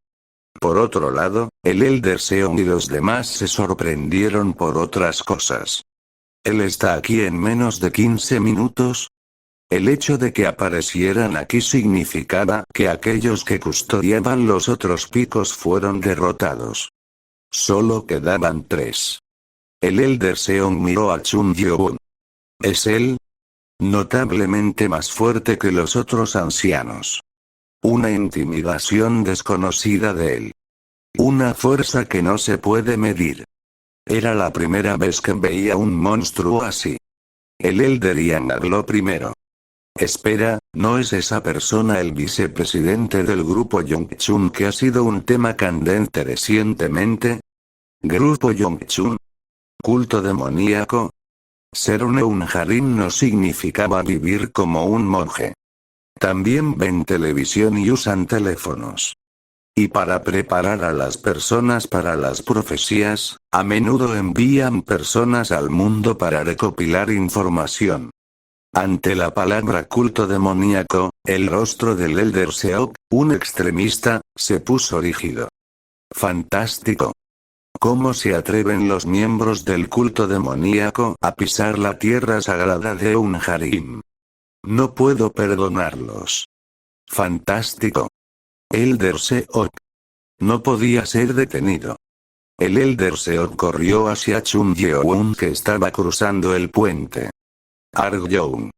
Por otro lado, el Elder Seon y los demás se sorprendieron por otras cosas. ¿Él está aquí en menos de 15 minutos? El hecho de que aparecieran aquí significaba que aquellos que custodiaban los otros picos fueron derrotados. Solo quedaban tres. El Elder Seon miró a Chun Gyeobun. ¿Es él? Notablemente más fuerte que los otros ancianos. Una intimidación desconocida de él. Una fuerza que no se puede medir. Era la primera vez que veía un monstruo así. El Elder Ian habló primero. Espera, ¿no es esa persona el vicepresidente del grupo Yongchun que ha sido un tema candente recientemente? ¿Grupo Yongchun? ¿Culto demoníaco? Ser un harim no significaba vivir como un monje. También ven televisión y usan teléfonos. Y para preparar a las personas para las profecías, a menudo envían personas al mundo para recopilar información. Ante la palabra culto demoníaco, el rostro del Elder Seok, un extremista, se puso rígido. Fantástico. ¿Cómo se atreven los miembros del culto demoníaco a pisar la tierra sagrada de un harim? No puedo perdonarlos. Fantástico. Elder Seok. No podía ser detenido. El Elder Seok corrió hacia Chun Yeon que estaba cruzando el puente. Arg-young.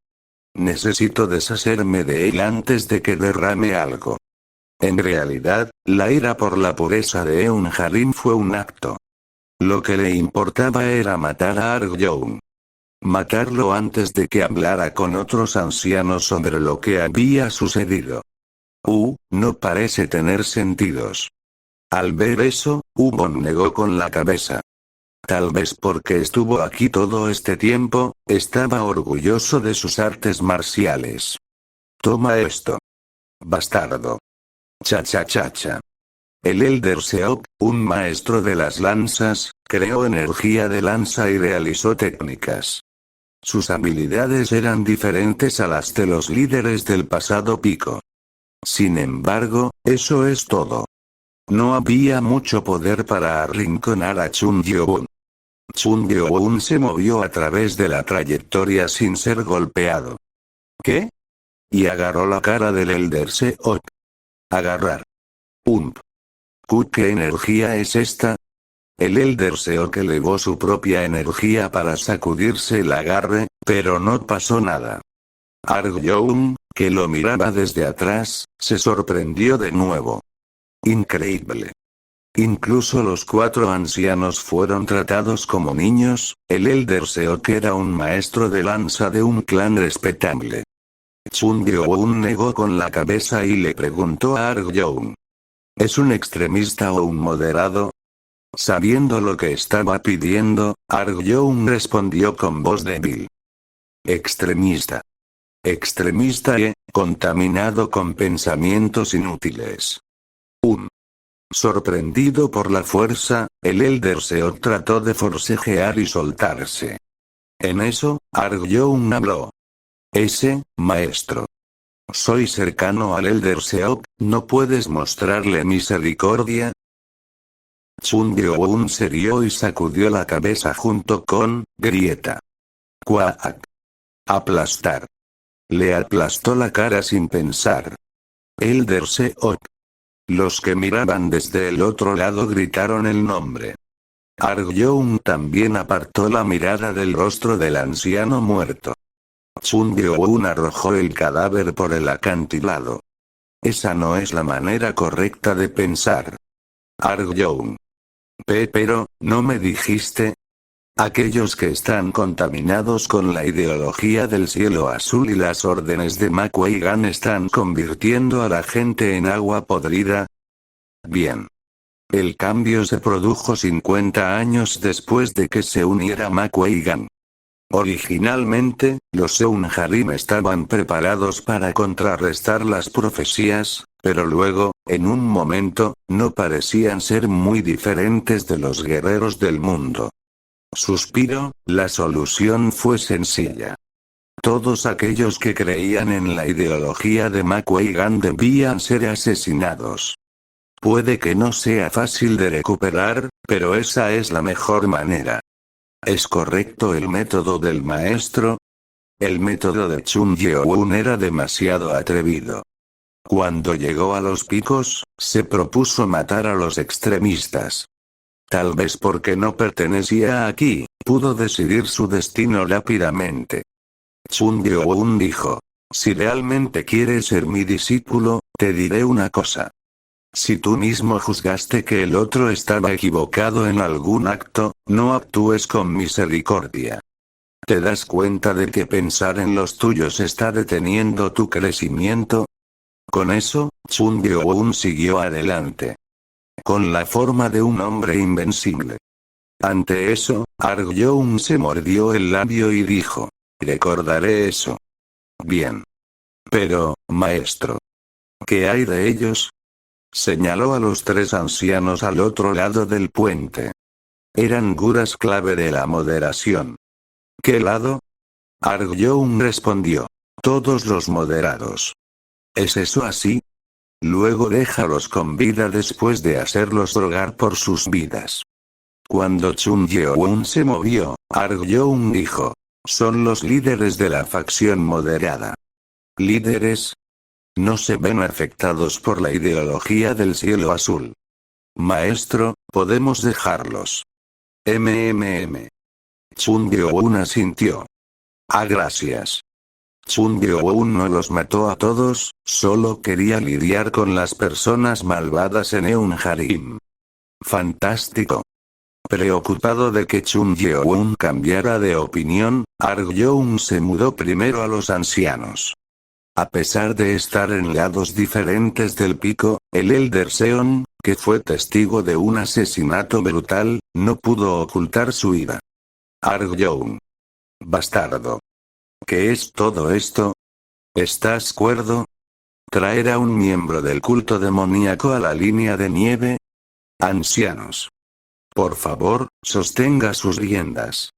Necesito deshacerme de él antes de que derrame algo. En realidad, la ira por la pureza de Eun Harim fue un acto. Lo que le importaba era matar a Arg-young. Matarlo antes de que hablara con otros ancianos sobre lo que había sucedido. No parece tener sentidos. Al ver eso, Ubon negó con la cabeza. Tal vez porque estuvo aquí todo este tiempo, estaba orgulloso de sus artes marciales. Toma esto. Bastardo. Cha cha cha cha. El Elder Seok, un maestro de las lanzas, creó energía de lanza y realizó técnicas. Sus habilidades eran diferentes a las de los líderes del pasado pico. Sin embargo, eso es todo. No había mucho poder para arrinconar a Chun Yeon. Chun Yeon se movió a través de la trayectoria sin ser golpeado. ¿Qué? Y agarró la cara del Elder Seok. Agarrar. ¿Qué energía es esta? El Elder Seok elevó su propia energía para sacudirse el agarre, pero no pasó nada. Arg-young, que lo miraba desde atrás, se sorprendió de nuevo. Increíble. Incluso los 4 ancianos fueron tratados como niños. El Elder Seok era un maestro de lanza de un clan respetable. Chun Yeon negó con la cabeza y le preguntó a Arg-young. ¿Es un extremista o un moderado? Sabiendo lo que estaba pidiendo, Arg-young respondió con voz débil. Extremista. Extremista contaminado con pensamientos inútiles. Sorprendido por la fuerza, el Elder Seok trató de forcejear y soltarse. En eso, Arg-young habló. Maestro. Soy cercano al Elder Seok, ¿no puedes mostrarle misericordia? Chun Yeon se rió y sacudió la cabeza junto con, grieta. Quack. Aplastar. Le aplastó la cara sin pensar. Elder Seok. Los que miraban desde el otro lado gritaron el nombre. Arg-young también apartó la mirada del rostro del anciano muerto. Chun Yeon arrojó el cadáver por el acantilado. Esa no es la manera correcta de pensar. Arg-young. Pero, ¿no me dijiste? Aquellos que están contaminados con la ideología del cielo azul y las órdenes de Ma Kuei-gan están convirtiendo a la gente en agua podrida. Bien. El cambio se produjo 50 años después de que se uniera Ma Kuei-gan. Originalmente, los Eun Harim estaban preparados para contrarrestar las profecías, pero luego, en un momento, no parecían ser muy diferentes de los guerreros del mundo. Suspiro, la solución fue sencilla. Todos aquellos que creían en la ideología de Ma Kuei-gan debían ser asesinados. Puede que no sea fácil de recuperar, pero esa es la mejor manera. ¿Es correcto el método del maestro? El método de Chun Yeon era demasiado atrevido. Cuando llegó a los picos, se propuso matar a los extremistas. Tal vez porque no pertenecía aquí, pudo decidir su destino rápidamente. Chun Yeon dijo. Si realmente quieres ser mi discípulo, te diré una cosa. Si tú mismo juzgaste que el otro estaba equivocado en algún acto, no actúes con misericordia. ¿Te das cuenta de que pensar en los tuyos está deteniendo tu crecimiento? Con eso, Chun Yeon siguió adelante. Con la forma de un hombre invencible. Ante eso, Arg-young se mordió el labio y dijo. Recordaré eso. Bien. Pero, maestro. ¿Qué hay de ellos? Señaló a los 3 ancianos al otro lado del puente. Eran guras clave de la moderación. ¿Qué lado? Arg-young respondió. Todos los moderados. ¿Es eso así? Luego déjalos con vida después de hacerlos rogar por sus vidas. Cuando Chun Yeon se movió, Arg-Young dijo: son los líderes de la facción moderada. ¿Líderes? No se ven afectados por la ideología del cielo azul. Maestro, podemos dejarlos. Chun Yeon asintió. Gracias. Chun Yeon no los mató a todos, solo quería lidiar con las personas malvadas en Eunharim. Fantástico. Preocupado de que Chun Yeon cambiara de opinión, Arg-Young se mudó primero a los ancianos. A pesar de estar en lados diferentes del pico, el Elder Seon, que fue testigo de un asesinato brutal, no pudo ocultar su ira. Arg-Young. Bastardo. ¿Qué es todo esto? ¿Estás cuerdo? ¿Traer a un miembro del culto demoníaco a la línea de nieve? Ancianos. Por favor, sostenga sus riendas.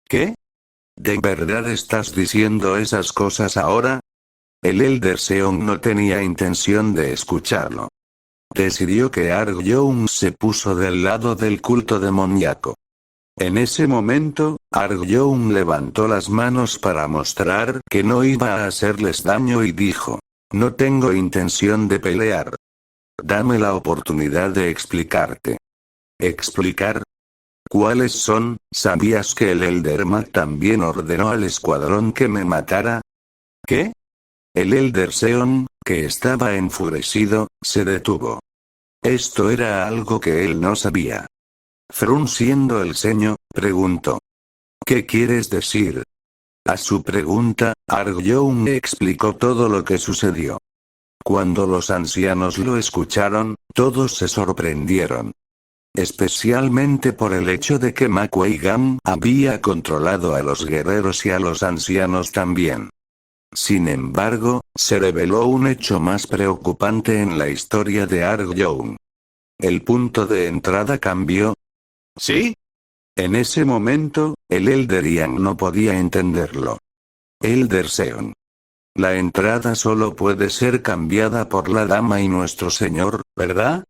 ¿Qué? ¿De verdad estás diciendo esas cosas ahora? El Elder Seon no tenía intención de escucharlo. Decidió que Arg-Young se puso del lado del culto demoníaco. En ese momento, Arg-Young levantó las manos para mostrar que no iba a hacerles daño y dijo: no tengo intención de pelear. Dame la oportunidad de explicarte. ¿Explicar? ¿Cuáles son? ¿Sabías que el Elder Mag también ordenó al escuadrón que me matara? ¿Qué? El Elder Seon, que estaba enfurecido, se detuvo. Esto era algo que él no sabía. Frunciendo el ceño, preguntó: ¿qué quieres decir? A su pregunta, Arg-Young explicó todo lo que sucedió. Cuando los ancianos lo escucharon, todos se sorprendieron. Especialmente por el hecho de que Ma Kuei-Gam había controlado a los guerreros y a los ancianos también. Sin embargo, se reveló un hecho más preocupante en la historia de Arg-Young. El punto de entrada cambió. ¿Sí? En ese momento, el Elder Yang no podía entenderlo. Elder Seon. La entrada solo puede ser cambiada por la dama y nuestro señor, ¿verdad?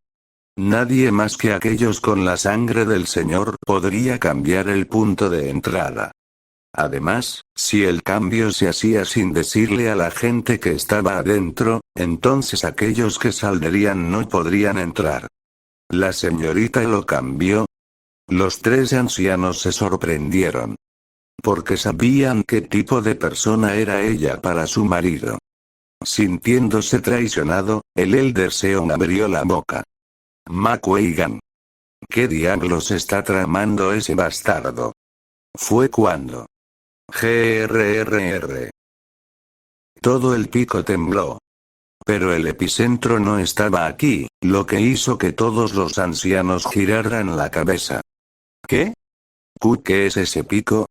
Nadie más que aquellos con la sangre del señor podría cambiar el punto de entrada. Además, si el cambio se hacía sin decirle a la gente que estaba adentro, entonces aquellos que saldrían no podrían entrar. La señorita lo cambió. Los tres ancianos se sorprendieron. Porque sabían qué tipo de persona era ella para su marido. Sintiéndose traicionado, el Elder Seon abrió la boca. Ma Kuei-Gam. ¿Qué diablos está tramando ese bastardo? Fue cuando. GRRR. Todo el pico tembló. Pero el epicentro no estaba aquí, lo que hizo que todos los ancianos giraran la cabeza. ¿Qué? ¿Qué es ese pico?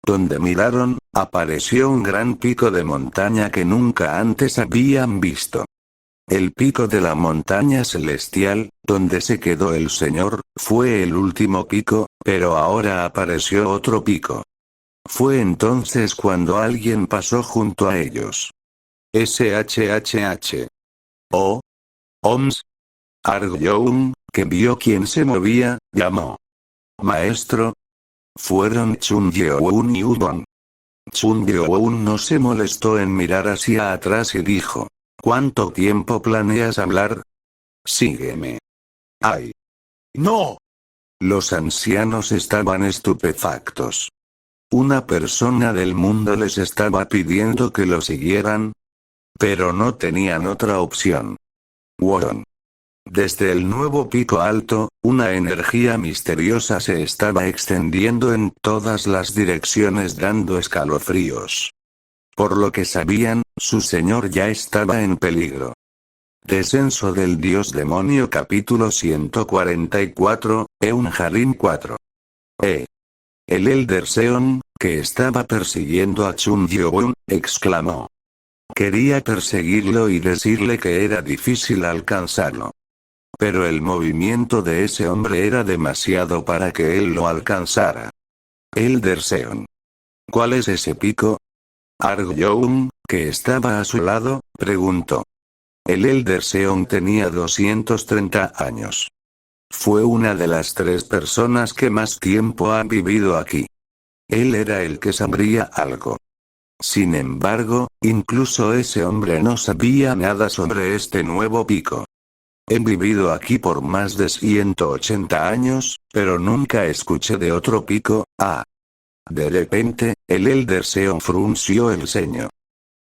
Donde miraron, apareció un gran pico de montaña que nunca antes habían visto. El pico de la montaña celestial, donde se quedó el señor, fue el último pico, pero ahora apareció otro pico. Fue entonces cuando alguien pasó junto a ellos. SHHH. Oh. OMS. Arg-Young, que vio quién se movía, llamó. Maestro. Fueron Chun Yeon y Udon. Chun Yeon no se molestó en mirar hacia atrás y dijo: ¿cuánto tiempo planeas hablar? Sígueme. ¡Ay! ¡No! Los ancianos estaban estupefactos. Una persona del mundo les estaba pidiendo que lo siguieran. Pero no tenían otra opción. Won. Desde el nuevo pico alto, una energía misteriosa se estaba extendiendo en todas las direcciones dando escalofríos. Por lo que sabían, su señor ya estaba en peligro. Descenso del dios demonio capítulo 144, Eunharim 4. El Elder Seon, que estaba persiguiendo a Chun Yeon, exclamó. Quería perseguirlo y decirle que era difícil alcanzarlo. Pero el movimiento de ese hombre era demasiado para que él lo alcanzara. Elder Seon. ¿Cuál es ese pico? Arg-Young, que estaba a su lado, preguntó. El Elder Seon tenía 230 años. Fue una de las 3 personas que más tiempo han vivido aquí. Él era el que sabría algo. Sin embargo, incluso ese hombre no sabía nada sobre este nuevo pico. He vivido aquí por más de 180 años, pero nunca escuché de otro pico. De repente, el Elder Seon frunció el ceño.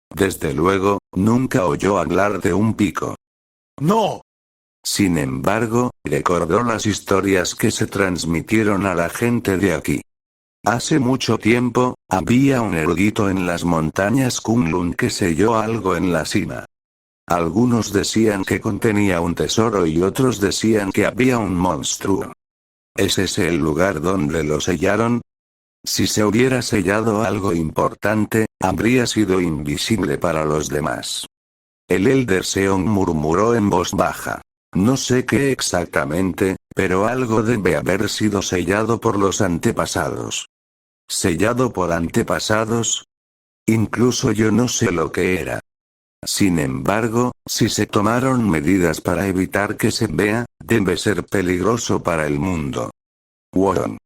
Desde luego, nunca oyó hablar de un pico. ¡No! Sin embargo, recordó las historias que se transmitieron a la gente de aquí. Hace mucho tiempo, había un erudito en las montañas Kunlun que selló algo en la cima. Algunos decían que contenía un tesoro y otros decían que había un monstruo. ¿Es ese el lugar donde lo sellaron? Si se hubiera sellado algo importante, habría sido invisible para los demás. El Elder Seon murmuró en voz baja. No sé qué exactamente, pero algo debe haber sido sellado por los antepasados. ¿Sellado por antepasados? Incluso yo no sé lo que era. Sin embargo, si se tomaron medidas para evitar que se vea, debe ser peligroso para el mundo. Won.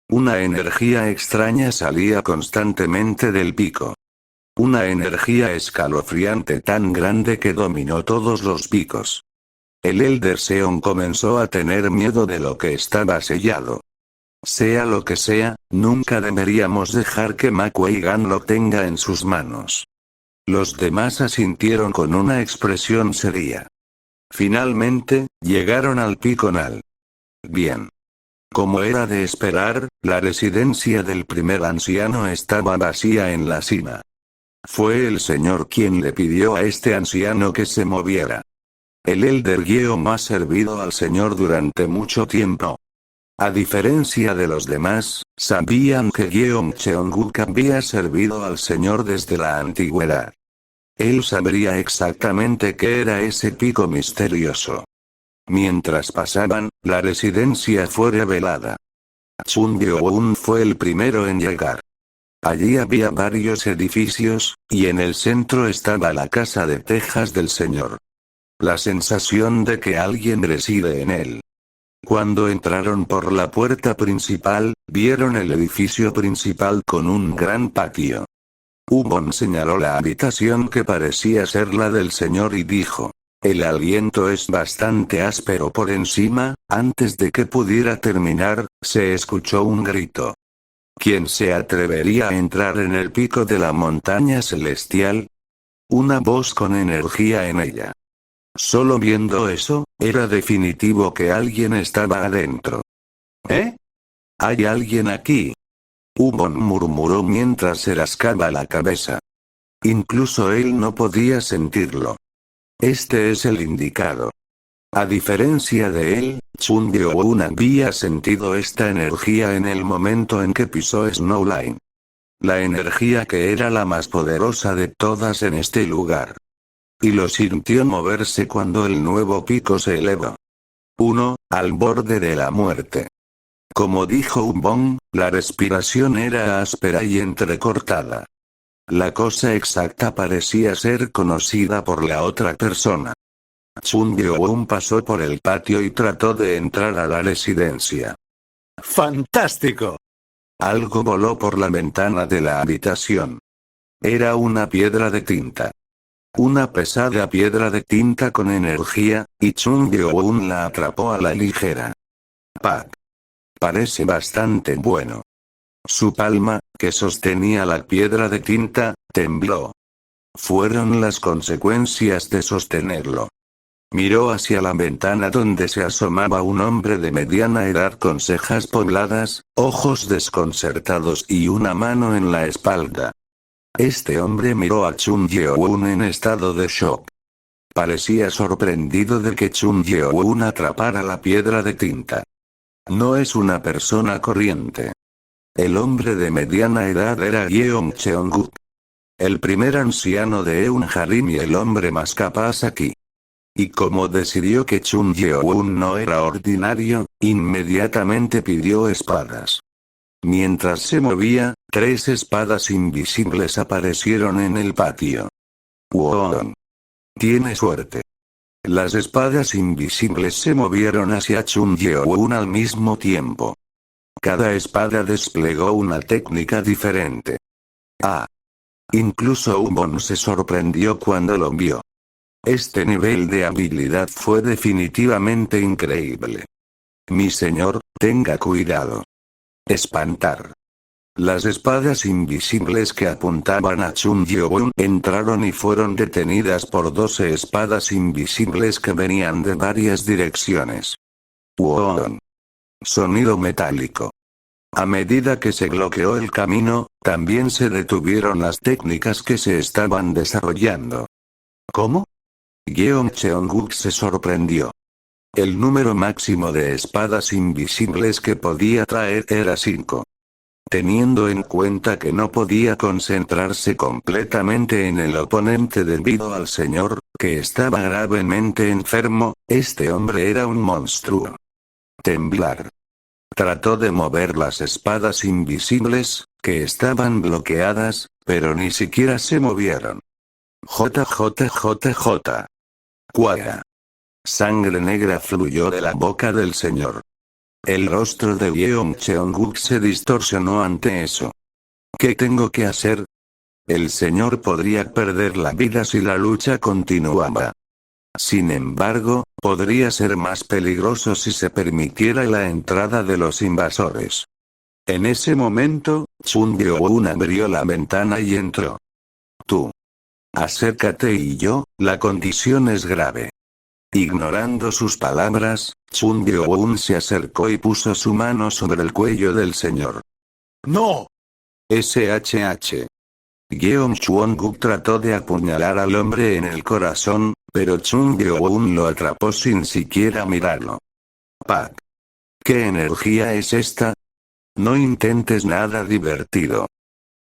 Una energía extraña salía constantemente del pico. Una energía escalofriante tan grande que dominó todos los picos. El Elder Seon comenzó a tener miedo de lo que estaba sellado. Sea lo que sea, nunca deberíamos dejar que Ma Kuei-gan lo tenga en sus manos. Los demás asintieron con una expresión seria. Finalmente, llegaron al pico Nal. Bien. Como era de esperar, la residencia del primer anciano estaba vacía en la cima. Fue el señor quien le pidió a este anciano que se moviera. El Elder Yeom ha servido al señor durante mucho tiempo. A diferencia de los demás, sabían que Yeom Cheongguk había servido al señor desde la antigüedad. Él sabría exactamente qué era ese pico misterioso. Mientras pasaban, la residencia fue revelada. Chun Gyo-un fue el primero en llegar. Allí había varios edificios, y en el centro estaba la casa de tejas del señor. La sensación de que alguien reside en él. Cuando entraron por la puerta principal, vieron el edificio principal con un gran patio. Ubon señaló la habitación que parecía ser la del señor y dijo. El aliento es bastante áspero por encima. Antes de que pudiera terminar, se escuchó un grito. ¿Quién se atrevería a entrar en el pico de la montaña celestial? Una voz con energía en ella. Solo viendo eso, era definitivo que alguien estaba adentro. ¿Eh? ¿Hay alguien aquí? Ubon murmuró mientras se rascaba la cabeza. Incluso él no podía sentirlo. Este es el indicado. A diferencia de él, Chun Gyo-un había sentido esta energía en el momento en que pisó Snowline. La energía que era la más poderosa de todas en este lugar. Y lo sintió moverse cuando el nuevo pico se elevó. 1. Al borde de la muerte. Como dijo Ubon, la respiración era áspera y entrecortada. La cosa exacta parecía ser conocida por la otra persona. Chun Gyo-un pasó por el patio y trató de entrar a la residencia. ¡Fantástico! Algo voló por la ventana de la habitación. Era una piedra de tinta. Una pesada piedra de tinta con energía, y Chun Gyo-un la atrapó a la ligera. ¡Pac! Parece bastante bueno. Su palma, que sostenía la piedra de tinta, tembló. Fueron las consecuencias de sostenerlo. Miró hacia la ventana donde se asomaba un hombre de mediana edad con cejas pobladas, ojos desconcertados y una mano en la espalda. Este hombre miró a Chun Gyo-un en estado de shock. Parecía sorprendido de que Chun Gyo-un atrapara la piedra de tinta. No es una persona corriente. El hombre de mediana edad era Yeom Cheongguk. El primer anciano de Eun Harim y el hombre más capaz aquí. Y como decidió que Chun Gyo-un no era ordinario, inmediatamente pidió espadas. Mientras se movía, 3 espadas invisibles aparecieron en el patio. Won. Tiene suerte. Las espadas invisibles se movieron hacia Chun Yeoun al mismo tiempo. Cada espada desplegó una técnica diferente. Ah. Incluso Ubon se sorprendió cuando lo vio. Este nivel de habilidad fue definitivamente increíble. Mi señor, tenga cuidado. Espantar. Las espadas invisibles que apuntaban a Chun Yeoun entraron y fueron detenidas por 12 espadas invisibles que venían de varias direcciones. ¡Wow! Sonido metálico. A medida que se bloqueó el camino, también se detuvieron las técnicas que se estaban desarrollando. ¿Cómo? Yeon Cheong-guk se sorprendió. El número máximo de espadas invisibles que podía traer era 5. Teniendo en cuenta que no podía concentrarse completamente en el oponente debido al señor, que estaba gravemente enfermo, este hombre era un monstruo. Temblar. Trató de mover las espadas invisibles, que estaban bloqueadas, pero ni siquiera se movieron. JJJJ. Cuaga. Sangre negra fluyó de la boca del señor. El rostro de Yeon Cheong-guk se distorsionó ante eso. ¿Qué tengo que hacer? El señor podría perder la vida si la lucha continuaba. Sin embargo, podría ser más peligroso si se permitiera la entrada de los invasores. En ese momento, Chun Yeoun abrió la ventana y entró. Tú. Acércate y yo, la condición es grave. Ignorando sus palabras, Chun Yeoun se acercó y puso su mano sobre el cuello del señor. ¡No! SHH. Yeon Cheong-guk trató de apuñalar al hombre en el corazón, pero Chun Yeoun lo atrapó sin siquiera mirarlo. Pak. ¿Qué energía es esta? No intentes nada divertido.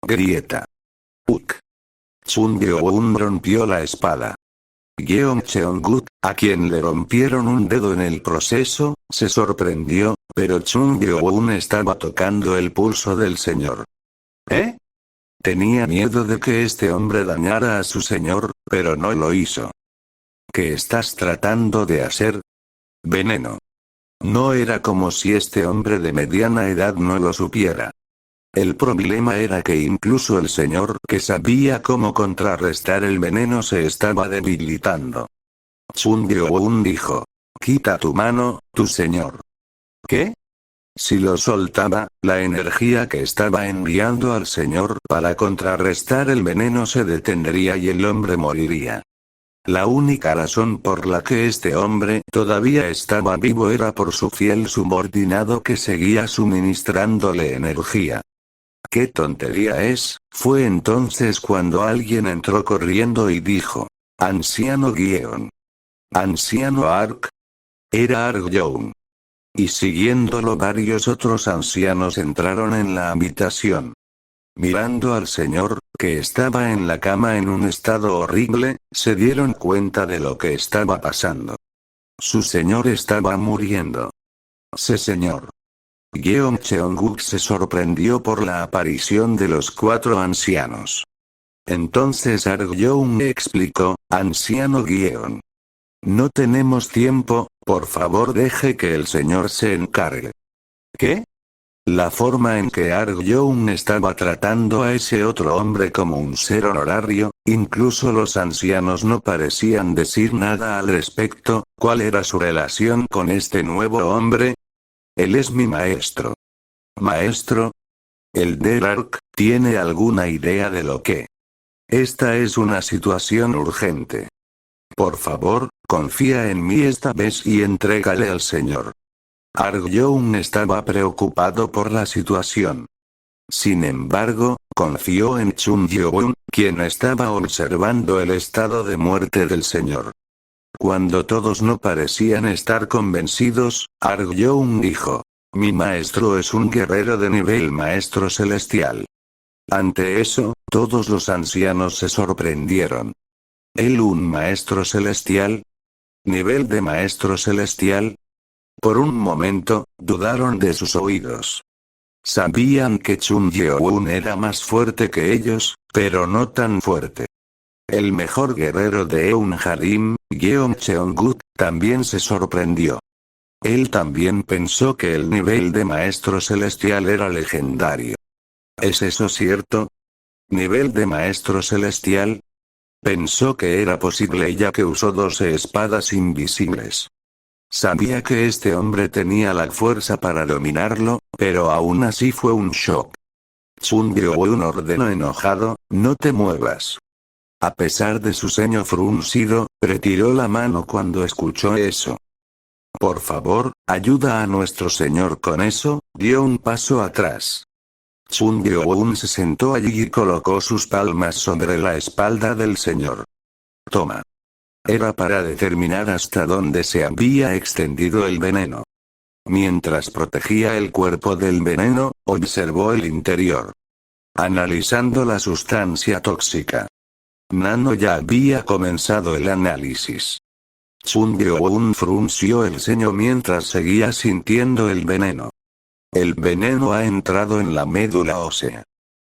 Grieta. Uk. Chun Yeoun rompió la espada. Yeon Cheong-guk, a quien le rompieron un dedo en el proceso, se sorprendió, pero Chun Yeoun estaba tocando el pulso del señor. ¿Eh? Tenía miedo de que este hombre dañara a su señor, pero no lo hizo. ¿Qué estás tratando de hacer? Veneno. No era como si este hombre de mediana edad no lo supiera. El problema era que incluso el señor que sabía cómo contrarrestar el veneno se estaba debilitando. Chun Yeoun dijo. Quita tu mano, tu señor. ¿Qué? Si lo soltaba, la energía que estaba enviando al señor para contrarrestar el veneno se detendría y el hombre moriría. La única razón por la que este hombre todavía estaba vivo era por su fiel subordinado que seguía suministrándole energía. ¡Qué tontería es! Fue entonces cuando alguien entró corriendo y dijo. Anciano Yeon. Anciano Ark. Era Ark Young. Y siguiéndolo varios otros ancianos entraron en la habitación. Mirando al señor, que estaba en la cama en un estado horrible, se dieron cuenta de lo que estaba pasando. Su señor estaba muriendo. Sí, señor. Yeon Cheong-guk se sorprendió por la aparición de los 4 ancianos. Entonces Ark Young explicó, Anciano Yeon. No tenemos tiempo, por favor deje que el señor se encargue. ¿Qué? La forma en que Ark Young estaba tratando a ese otro hombre como un ser honorario, incluso los ancianos no parecían decir nada al respecto. ¿Cuál era su relación con este nuevo hombre? Él es mi maestro. ¿Maestro? ¿El de Ark tiene alguna idea de lo que? Esta es una situación urgente. Por favor, confía en mí esta vez y entrégale al señor. Ark Young estaba preocupado por la situación. Sin embargo, confió en Chun Yeoun, quien estaba observando el estado de muerte del señor. Cuando todos no parecían estar convencidos, Ark Young dijo. Mi maestro es un guerrero de nivel maestro celestial. Ante eso, todos los ancianos se sorprendieron. ¿Él un maestro celestial? ¿Nivel de maestro celestial? Por un momento, dudaron de sus oídos. Sabían que Chun Yeoun era más fuerte que ellos, pero no tan fuerte. El mejor guerrero de Eunharim, Yeon Cheon-guk, también se sorprendió. Él también pensó que el nivel de maestro celestial era legendario. ¿Es eso cierto? ¿Nivel de maestro celestial? Pensó que era posible ya que usó 12 espadas invisibles. Sabía que este hombre tenía la fuerza para dominarlo, pero aún así fue un shock. Chun Gyo-eun ordenó enojado, no te muevas. A pesar de su ceño fruncido, retiró la mano cuando escuchó eso. Por favor, ayuda a nuestro señor con eso, dio un paso atrás. Chun Gyo-eun se sentó allí y colocó sus palmas sobre la espalda del señor. Toma. Era para determinar hasta dónde se había extendido el veneno. Mientras protegía el cuerpo del veneno, observó el interior. Analizando la sustancia tóxica. Nano ya había comenzado el análisis. Chun Gyo-eun frunció el ceño mientras seguía sintiendo el veneno. El veneno ha entrado en la médula ósea.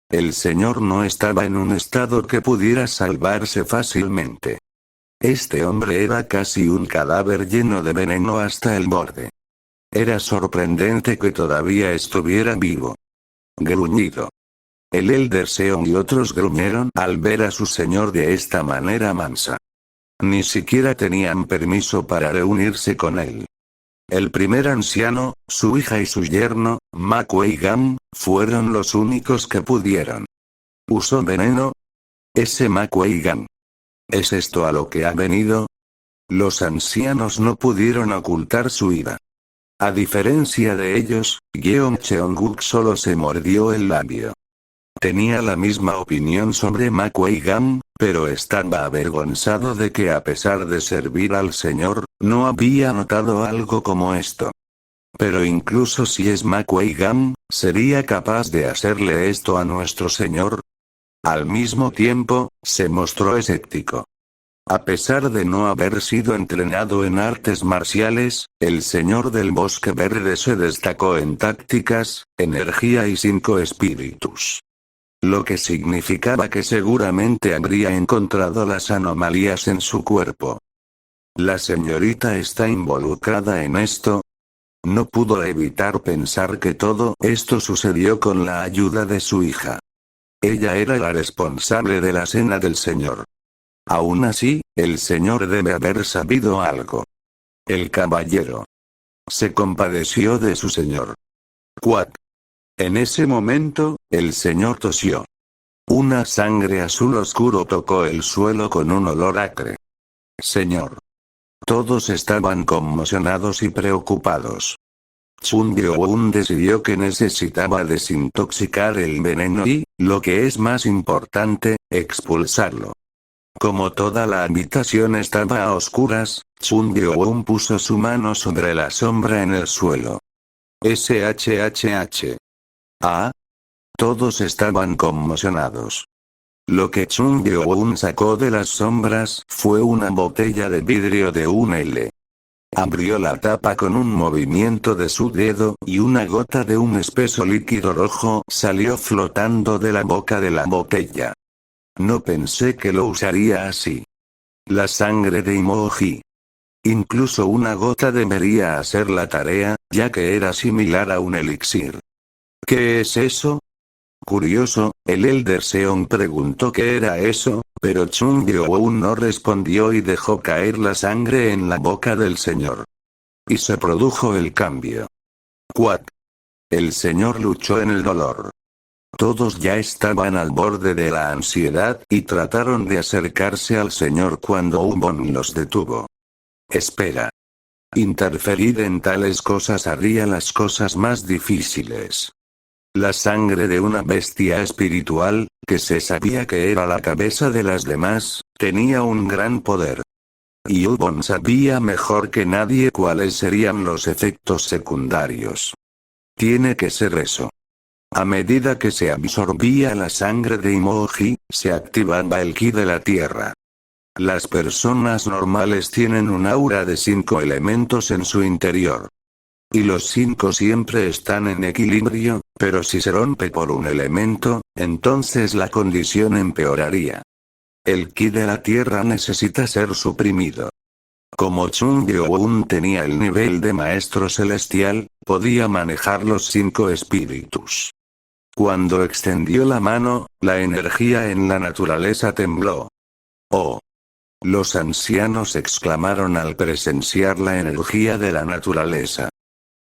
El señor no estaba en un estado que pudiera salvarse fácilmente. Este hombre era casi un cadáver lleno de veneno hasta el borde. Era sorprendente que todavía estuviera vivo. Gruñido. El Elder Seon y otros gruñeron al ver a su señor de esta manera mansa. Ni siquiera tenían permiso para reunirse con él. El primer anciano, su hija y su yerno, Ma Kuei-gan, fueron los únicos que pudieron. ¿Usó veneno? Ese Ma Kuei-gan. ¿Es esto a lo que ha venido? Los ancianos no pudieron ocultar su ira. A diferencia de ellos, Yeon Cheon-guk solo se mordió el labio. Tenía la misma opinión sobre Ma Kuei-gan, pero estaba avergonzado de que a pesar de servir al señor, no había notado algo como esto. Pero incluso si es Ma Kuei-gan, ¿sería capaz de hacerle esto a nuestro señor? Al mismo tiempo, se mostró escéptico. A pesar de no haber sido entrenado en artes marciales, el señor del bosque verde se destacó en tácticas, energía y 5 espíritus. Lo que significaba que seguramente habría encontrado las anomalías en su cuerpo. ¿La señorita está involucrada en esto? No pudo evitar pensar que todo esto sucedió con la ayuda de su hija. Ella era la responsable de la cena del señor. Aún así, el señor debe haber sabido algo. El caballero se compadeció de su señor. Quack. En ese momento, el señor tosió. Una sangre azul oscuro tocó el suelo con un olor acre. Señor. Todos estaban conmocionados y preocupados. Chun Gyo-eun decidió que necesitaba desintoxicar el veneno y, lo que es más importante, expulsarlo. Como toda la habitación estaba a oscuras, Chun Gyo-eun puso su mano sobre la sombra en el suelo. SHHH. Ah. Todos estaban conmocionados. Lo que Chun Gyo-eun sacó de las sombras fue una botella de vidrio de 1 L. Abrió la tapa con un movimiento de su dedo y una gota de un espeso líquido rojo salió flotando de la boca de la botella. No pensé que lo usaría así. La sangre de Imoji. Incluso una gota debería hacer la tarea, ya que era similar a un elixir. ¿Qué es eso? Curioso, el Elder Seon preguntó qué era eso, pero Chun Gyo-eun no respondió y dejó caer la sangre en la boca del señor. Y se produjo el cambio. Quack. El señor luchó en el dolor. Todos ya estaban al borde de la ansiedad y trataron de acercarse al señor cuando Ubon los detuvo. Espera. Interferir en tales cosas haría las cosas más difíciles. La sangre de una bestia espiritual, que se sabía que era la cabeza de las demás, tenía un gran poder. Y Ubon sabía mejor que nadie cuáles serían los efectos secundarios. Tiene que ser eso. A medida que se absorbía la sangre de Imoji, se activaba el ki de la tierra. Las personas normales tienen un aura de 5 elementos en su interior. Y los 5 siempre están en equilibrio, pero si se rompe por un elemento, entonces la condición empeoraría. El ki de la tierra necesita ser suprimido. Como Chung Yeon tenía el nivel de maestro celestial, podía manejar los 5 espíritus. Cuando extendió la mano, la energía en la naturaleza tembló. ¡Oh! Los ancianos exclamaron al presenciar la energía de la naturaleza.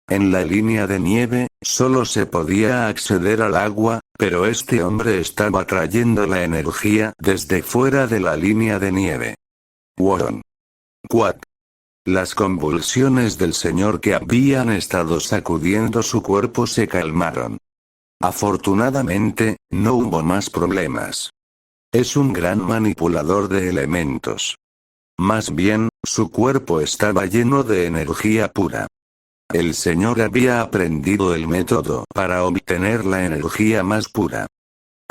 En la línea de nieve, solo se podía acceder al agua, pero este hombre estaba trayendo la energía desde fuera de la línea de nieve. Won. Quack. Las convulsiones del señor que habían estado sacudiendo su cuerpo se calmaron. Afortunadamente, no hubo más problemas. Es un gran manipulador de elementos. Más bien, su cuerpo estaba lleno de energía pura. El señor había aprendido el método para obtener la energía más pura.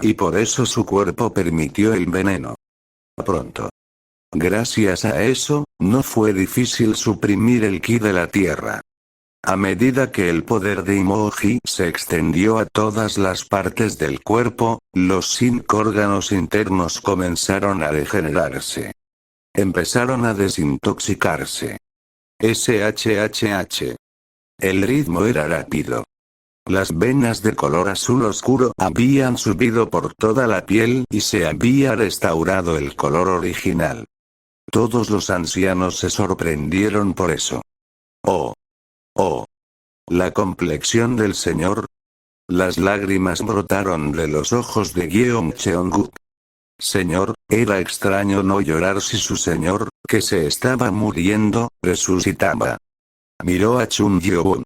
Y por eso su cuerpo permitió el veneno. Pronto. Gracias a eso, no fue difícil suprimir el ki de la tierra. A medida que el poder de Imoji se extendió a todas las partes del cuerpo, los 5 órganos internos comenzaron a degenerarse. Empezaron a desintoxicarse. SHHH. El ritmo era rápido. Las venas de color azul oscuro habían subido por toda la piel y se había restaurado el color original. Todos los ancianos se sorprendieron por eso. ¡Oh! ¡Oh! La complexión del señor. Las lágrimas brotaron de los ojos de Gyeong Cheongguk. Señor, era extraño no llorar si su señor, que se estaba muriendo, resucitaba. Miró a Chung Yeon.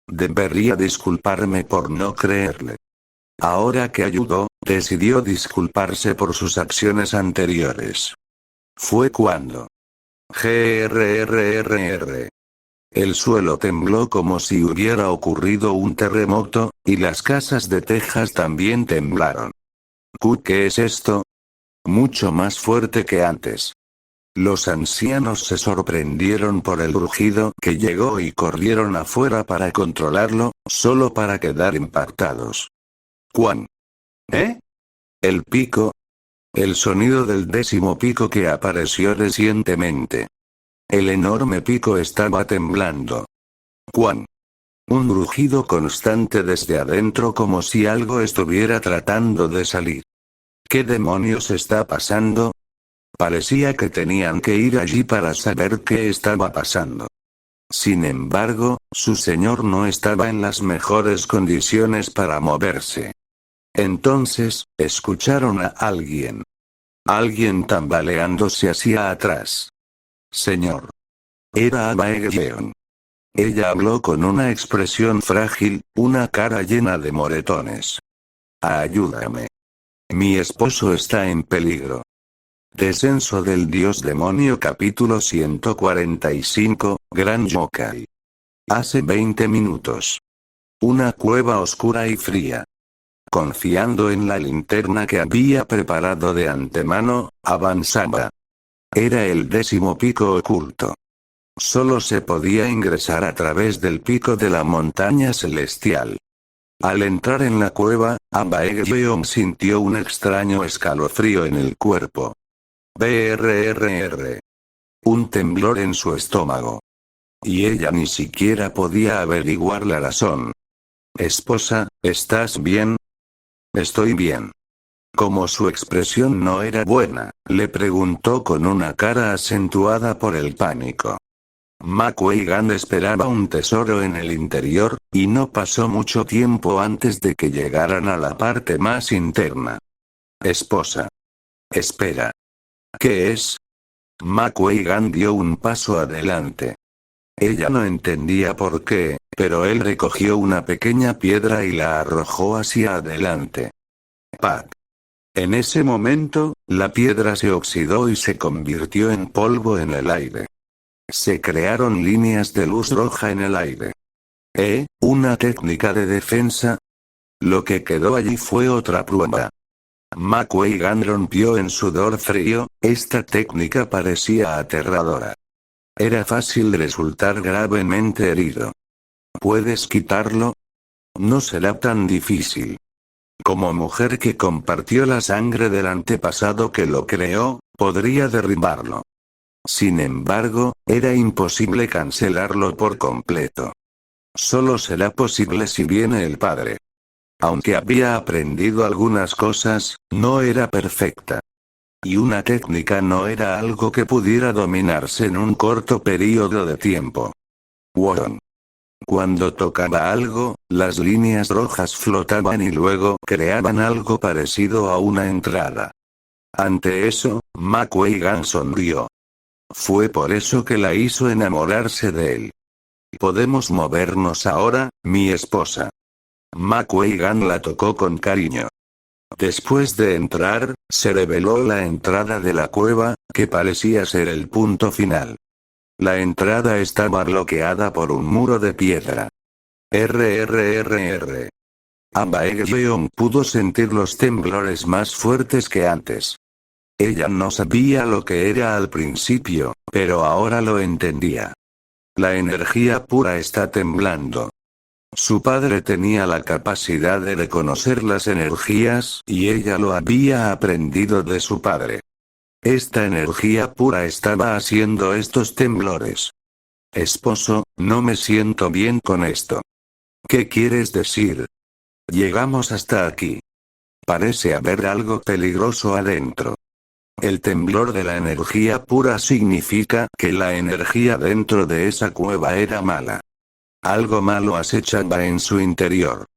Debería disculparme por no creerle. Ahora que ayudó, decidió disculparse por sus acciones anteriores. Fue cuando. GRRRR. El suelo tembló como si hubiera ocurrido un terremoto, y las casas de Texas también temblaron. ¿Qué es esto? Mucho más fuerte que antes. Los ancianos se sorprendieron por el rugido que llegó y corrieron afuera para controlarlo, solo para quedar impactados. ¿Cuán? ¿Eh? El pico. El sonido del 10º pico que apareció recientemente. El enorme pico estaba temblando. ¿Cuán? Un rugido constante desde adentro como si algo estuviera tratando de salir. ¿Qué demonios está pasando? Parecía que tenían que ir allí para saber qué estaba pasando. Sin embargo, su señor no estaba en las mejores condiciones para moverse. Entonces, escucharon a alguien. Alguien tambaleándose hacia atrás. Señor. Era Abaegeon. Ella habló con una expresión frágil, una cara llena de moretones. Ayúdame. Mi esposo está en peligro. Descenso del dios demonio capítulo 145, Gran Yokai. Hace 20 minutos. Una cueva oscura y fría. Confiando en la linterna que había preparado de antemano, avanzaba. Era el 10º pico oculto. Solo se podía ingresar a través del pico de la montaña celestial. Al entrar en la cueva, Abaegeon sintió un extraño escalofrío en el cuerpo. BRRR. Un temblor en su estómago. Y ella ni siquiera podía averiguar la razón. Esposa, ¿estás bien? Estoy bien. Como su expresión no era buena, le preguntó con una cara acentuada por el pánico. Ma Kuei-gan esperaba un tesoro en el interior, y no pasó mucho tiempo antes de que llegaran a la parte más interna. Esposa. Espera. ¿Qué es? Ma Kuei-gan dio un paso adelante. Ella no entendía por qué, pero él recogió una pequeña piedra y la arrojó hacia adelante. ¡Pac! En ese momento, la piedra se oxidó y se convirtió en polvo en el aire. Se crearon líneas de luz roja en el aire. ¿Una técnica de defensa? Lo que quedó allí fue otra prueba. Ma Kuei-gan rompió en sudor frío, esta técnica parecía aterradora. Era fácil resultar gravemente herido. ¿Puedes quitarlo? No será tan difícil. Como mujer que compartió la sangre del antepasado que lo creó, podría derribarlo. Sin embargo, era imposible cancelarlo por completo. Solo será posible si viene el padre. Aunque había aprendido algunas cosas, no era perfecta. Y una técnica no era algo que pudiera dominarse en un corto periodo de tiempo. Won. Cuando tocaba algo, las líneas rojas flotaban y luego creaban algo parecido a una entrada. Ante eso, Ma Kuei-gan sonrió. Fue por eso que la hizo enamorarse de él. ¿Podemos movernos ahora, mi esposa? Ma Kuei-gan la tocó con cariño. Después de entrar, se reveló la entrada de la cueva, que parecía ser el punto final. La entrada estaba bloqueada por un muro de piedra. RRRR. Abaekjeon pudo sentir los temblores más fuertes que antes. Ella no sabía lo que era al principio, pero ahora lo entendía. La energía pura está temblando. Su padre tenía la capacidad de reconocer las energías y ella lo había aprendido de su padre. Esta energía pura estaba haciendo estos temblores. Esposo, no me siento bien con esto. ¿Qué quieres decir? Llegamos hasta aquí. Parece haber algo peligroso adentro. El temblor de la energía pura significa que la energía dentro de esa cueva era mala. Algo malo acechaba en su interior.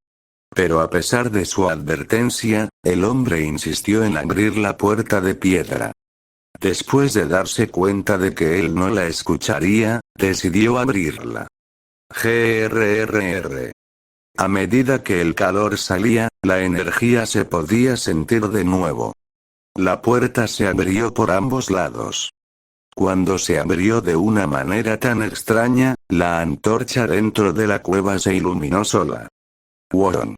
Pero a pesar de su advertencia, el hombre insistió en abrir la puerta de piedra. Después de darse cuenta de que él no la escucharía, decidió abrirla. GRRR. A medida que el calor salía, la energía se podía sentir de nuevo. La puerta se abrió por ambos lados. Cuando se abrió de una manera tan extraña, la antorcha dentro de la cueva se iluminó sola. Won.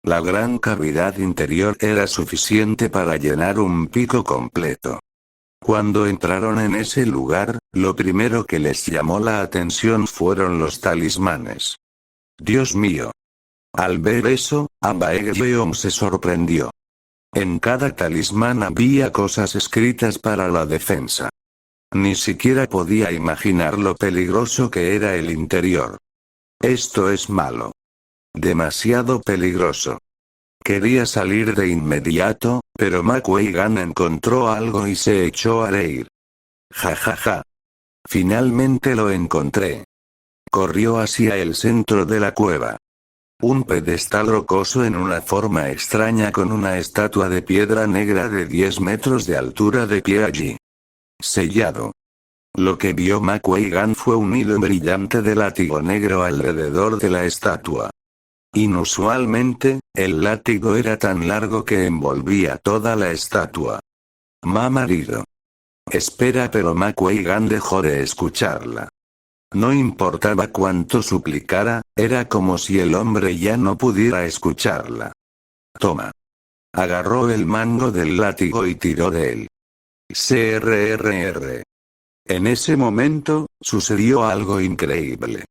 La gran cavidad interior era suficiente para llenar un pico completo. Cuando entraron en ese lugar, lo primero que les llamó la atención fueron los talismanes. Dios mío. Al ver eso, Abaekjeon se sorprendió. En cada talismán había cosas escritas para la defensa. Ni siquiera podía imaginar lo peligroso que era el interior. Esto es malo. Demasiado peligroso. Quería salir de inmediato, pero Ma Kuei-gan encontró algo y se echó a reír. Ja ja ja. Finalmente lo encontré. Corrió hacia el centro de la cueva. Un pedestal rocoso en una forma extraña con una estatua de piedra negra de 10 metros de altura de pie allí. Sellado. Lo que vio Ma Kuei-gan fue un hilo brillante de látigo negro alrededor de la estatua. Inusualmente, el látigo era tan largo que envolvía toda la estatua. Marido. Espera, pero Ma Kuei-gan dejó de escucharla. No importaba cuánto suplicara, era como si el hombre ya no pudiera escucharla. Toma. Agarró el mango del látigo y tiró de él. CRRR. En ese momento, sucedió algo increíble.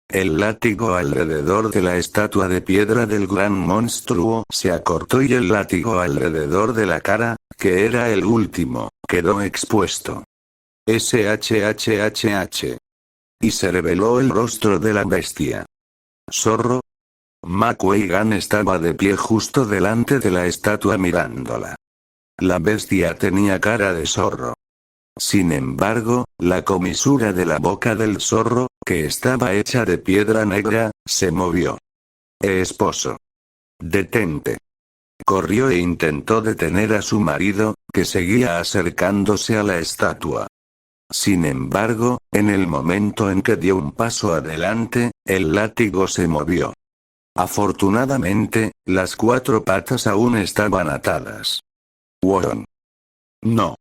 El látigo alrededor de la estatua de piedra del gran monstruo se acortó y el látigo alrededor de la cara, que era el último, quedó expuesto. SHHHH. Y se reveló el rostro de la bestia. ¿Zorro? Ma Kuei-gan estaba de pie justo delante de la estatua mirándola. La bestia tenía cara de zorro. Sin embargo, la comisura de la boca del zorro, que estaba hecha de piedra negra, se movió. Esposo. Detente. Corrió e intentó detener a su marido, que seguía acercándose a la estatua. Sin embargo, en el momento en que dio un paso adelante, el látigo se movió. Afortunadamente, las 4 patas aún estaban atadas. Won. No.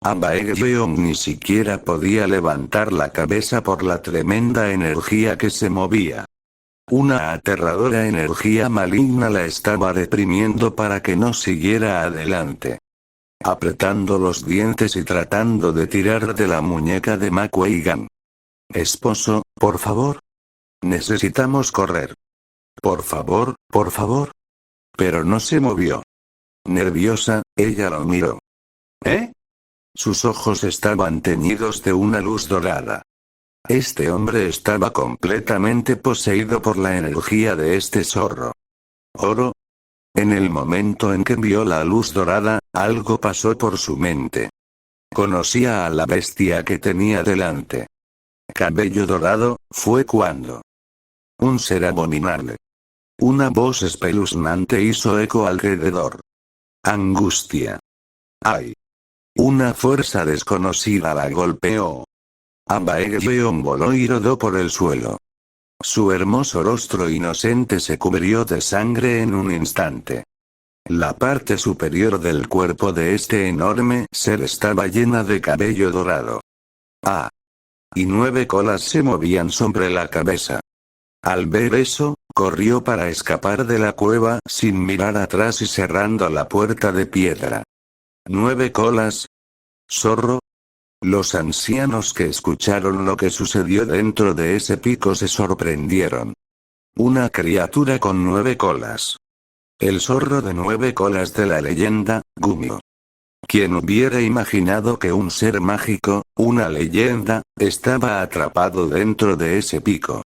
Abaekjeon ni siquiera podía levantar la cabeza por la tremenda energía que se movía. Una aterradora energía maligna la estaba reprimiendo para que no siguiera adelante. Apretando los dientes y tratando de tirar de la muñeca de Ma Kuei-gan. Esposo, por favor. Necesitamos correr. Por favor, por favor. pero no se movió. Nerviosa, ella lo miró. ¿Eh? Sus ojos estaban teñidos de una luz dorada. Este hombre estaba completamente poseído por la energía de este zorro. ¿Oro? En el momento en que vio la luz dorada, algo pasó por su mente. Conocía a la bestia que tenía delante. Cabello dorado, fue cuando un ser abominable. Una voz espeluznante hizo eco alrededor. Angustia. ¡Ay! Una fuerza desconocida la golpeó. Abaekgeon voló y rodó por el suelo. Su hermoso rostro inocente se cubrió de sangre en un instante. La parte superior del cuerpo de este enorme ser estaba llena de cabello dorado. ¡Ah! Y 9 colas se movían sobre la cabeza. Al ver eso, corrió para escapar de la cueva sin mirar atrás y cerrando la puerta de piedra. 9 colas. ¿Zorro? Los ancianos que escucharon lo que sucedió dentro de ese pico se sorprendieron. Una criatura con 9 colas. El zorro de 9 colas de la leyenda, Gumio. ¿Quién hubiera imaginado que un ser mágico, una leyenda, estaba atrapado dentro de ese pico?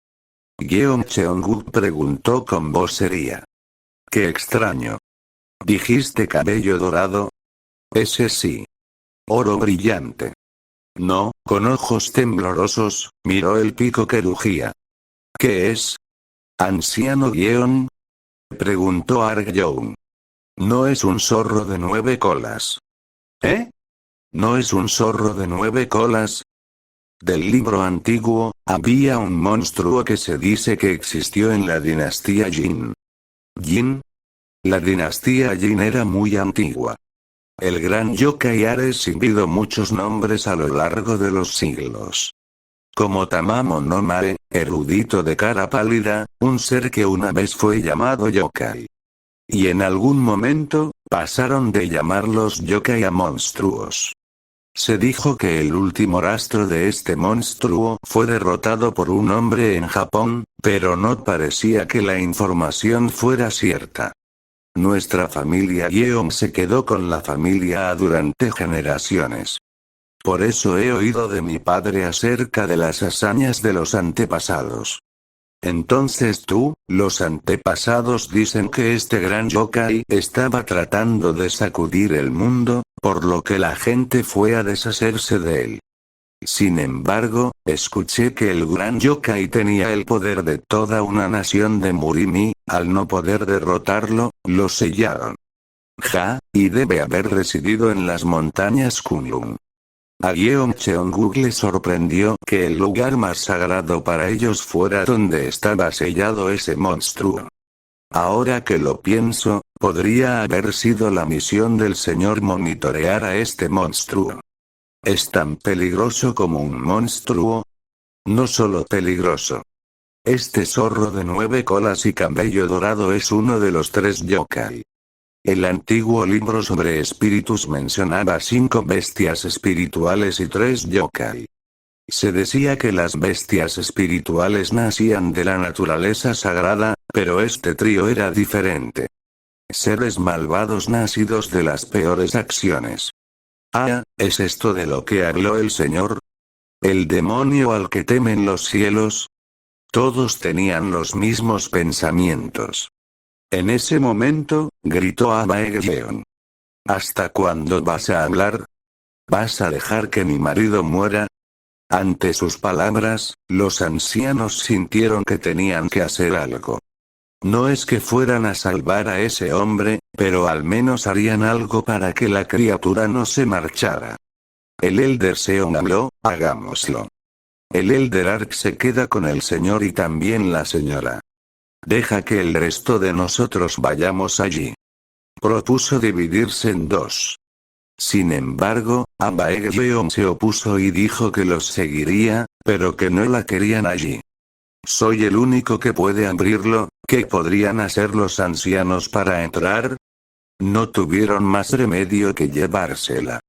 Yeon Cheong-guk preguntó con voz seria. ¡Qué extraño! ¿Dijiste cabello dorado? Ese sí. Oro brillante. No, con ojos temblorosos, miró el pico que rugía. ¿Qué es? ¿Anciano Yeon? Preguntó Argyeon. No es un zorro de 9 colas. ¿Eh? ¿No es un zorro de 9 colas? Del libro antiguo, había un monstruo que se dice que existió en la dinastía Jin. ¿Jin? La dinastía Jin era muy antigua. El gran yokai ha recibido muchos nombres a lo largo de los siglos. Como Tamamo no Mae, erudito de cara pálida, un ser que una vez fue llamado yokai. Y en algún momento, pasaron de llamarlos yokai a monstruos. Se dijo que el último rastro de este monstruo fue derrotado por un hombre en Japón, pero no parecía que la información fuera cierta. Nuestra familia Yeon se quedó con la familia A durante generaciones. Por eso he oído de mi padre acerca de las hazañas de los antepasados. Entonces los antepasados dicen que este gran yokai estaba tratando de sacudir el mundo, por lo que la gente fue a deshacerse de él. Sin embargo, escuché que el gran yokai tenía el poder de toda una nación de Murimi, al no poder derrotarlo, lo sellaron. Y debe haber residido en las montañas Kunlun. A Yeon Cheong-guk le sorprendió que el lugar más sagrado para ellos fuera donde estaba sellado ese monstruo. Ahora que lo pienso, podría haber sido la misión del señor monitorear a este monstruo. ¿Es tan peligroso como un monstruo? No solo peligroso. Este zorro de 9 colas y cabello dorado es uno de los 3 yokai. El antiguo libro sobre espíritus mencionaba 5 bestias espirituales y 3 yokai. Se decía que las bestias espirituales nacían de la naturaleza sagrada, pero este trío era diferente. Seres malvados nacidos de las peores acciones. ¿Es esto de lo que habló el Señor? ¿El demonio al que temen los cielos? Todos tenían los mismos pensamientos. En ese momento, gritó Abaekgeon. ¿Hasta cuándo vas a hablar? ¿Vas a dejar que mi marido muera? Ante sus palabras, los ancianos sintieron que tenían que hacer algo. No es que fueran a salvar a ese hombre, pero al menos harían algo para que la criatura no se marchara. El Elder Seon habló, hagámoslo. El Elder Ark se queda con el señor y también la señora. Deja que el resto de nosotros vayamos allí. Propuso dividirse en 2. Sin embargo, Abaekgeon se opuso y dijo que los seguiría, pero que no la querían allí. Soy el único que puede abrirlo. ¿Qué podrían hacer los ancianos para entrar? No tuvieron más remedio que llevársela.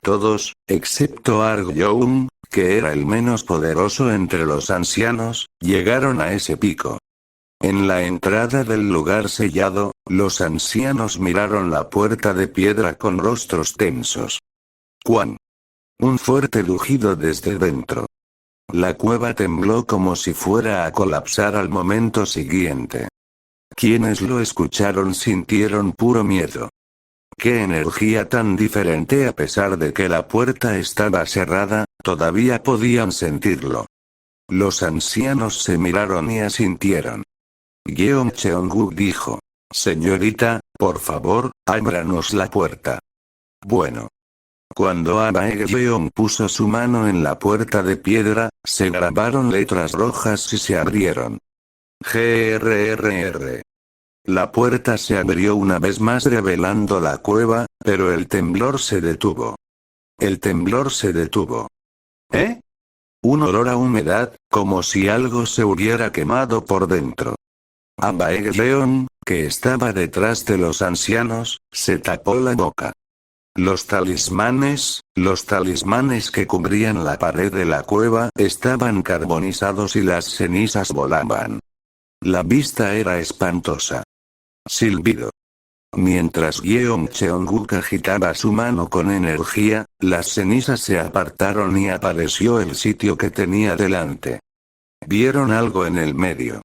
Todos, excepto Argyeon, que era el menos poderoso entre los ancianos, llegaron a ese pico. En la entrada del lugar sellado, Los ancianos miraron la puerta de piedra con rostros tensos. ¡Cuán! Un fuerte rugido desde dentro. La cueva tembló como si fuera a colapsar al momento siguiente. Quienes lo escucharon sintieron puro miedo. ¡Qué energía tan diferente! A pesar de que la puerta estaba cerrada, todavía podían sentirlo. Los ancianos se miraron y asintieron. Yeon Cheong-guk dijo: «Señorita, por favor, ábranos la puerta». Bueno. Cuando Abaekjeon puso su mano en la puerta de piedra, se grabaron letras rojas y se abrieron. GRRR. La puerta se abrió una vez más revelando la cueva, pero el temblor se detuvo. El temblor se detuvo. ¿Eh? Un olor a humedad, como si algo se hubiera quemado por dentro. Abaekjeon, que estaba detrás de los ancianos, se tapó la boca. Los talismanes que cubrían la pared de la cueva estaban carbonizados y las cenizas volaban. La vista era espantosa. Silbido. Mientras Yeon Cheong-guk agitaba su mano con energía, las cenizas se apartaron y apareció el sitio que tenía delante. Vieron algo en el medio.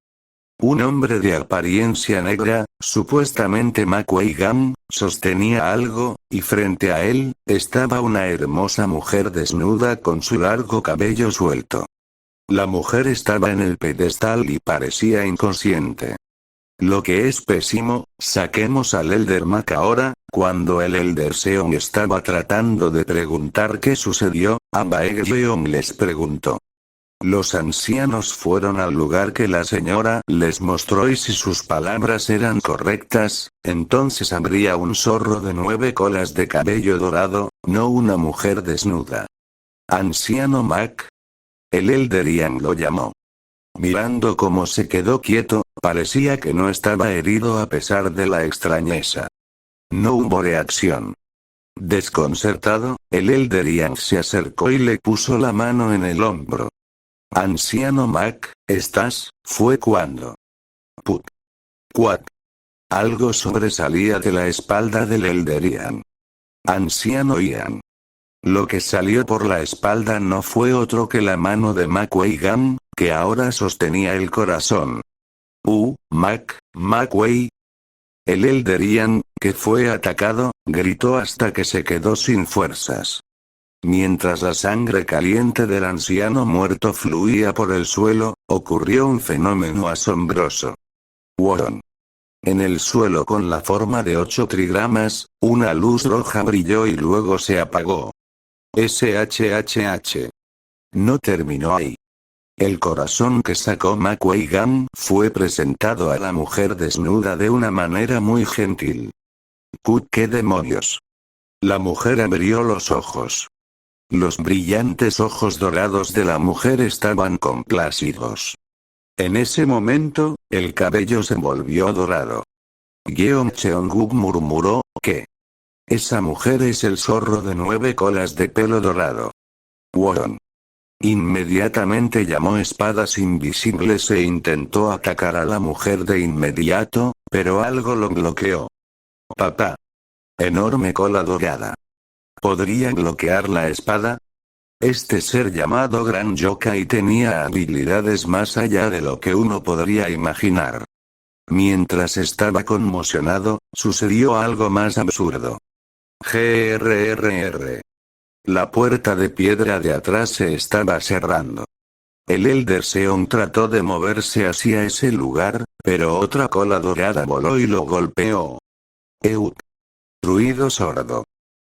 Un hombre de apariencia negra, supuestamente Ma Kuei-gam, sostenía algo, y frente a él, estaba una hermosa mujer desnuda con su largo cabello suelto. La mujer estaba en el pedestal y parecía inconsciente. Lo que es pésimo, saquemos al Elder Mac ahora. Cuando el Elder Seong estaba tratando de preguntar qué sucedió, Abaekjeon les preguntó. Los ancianos fueron al lugar que la señora les mostró y si sus palabras eran correctas, entonces habría un zorro de 9 colas de cabello dorado, no una mujer desnuda. ¿Anciano Mac? El Elder Yang lo llamó. Mirando cómo se quedó quieto, parecía que no estaba herido a pesar de la extrañeza. No hubo reacción. Desconcertado, el Elder Yang se acercó y le puso la mano en el hombro. «Anciano Mac, ¿estás?» Fue cuando. Put. Cuat. Algo sobresalía de la espalda del Elder Ian. Anciano Ian. Lo que salió por la espalda no fue otro que la mano de Ma Kuei-gam, que ahora sostenía el corazón. Ma Kuei. El Elder Ian, que fue atacado, gritó hasta que se quedó sin fuerzas. Mientras la sangre caliente del anciano muerto fluía por el suelo, ocurrió un fenómeno asombroso. Won. En el suelo con la forma de 8 trigramas, una luz roja brilló y luego se apagó. SHHH. No terminó ahí. El corazón que sacó Ma Kuei-gam fue presentado a la mujer desnuda de una manera muy gentil. ¿Qué demonios? La mujer abrió los ojos. Los brillantes ojos dorados de la mujer estaban complacidos. En ese momento, el cabello se volvió dorado. Yeon Cheong-guk murmuró, ¿qué? Esa mujer es el zorro de 9 colas de pelo dorado. Won. Inmediatamente llamó espadas invisibles e intentó atacar a la mujer de inmediato, pero algo lo bloqueó. Papá. Enorme cola dorada. ¿Podría bloquear la espada? Este ser llamado Gran Yokai tenía habilidades más allá de lo que uno podría imaginar. Mientras estaba conmocionado, sucedió algo más absurdo. GRRR. La puerta de piedra de atrás se estaba cerrando. El Elder Seong trató de moverse hacia ese lugar, pero otra cola dorada voló y lo golpeó. Eut. Ruido sordo.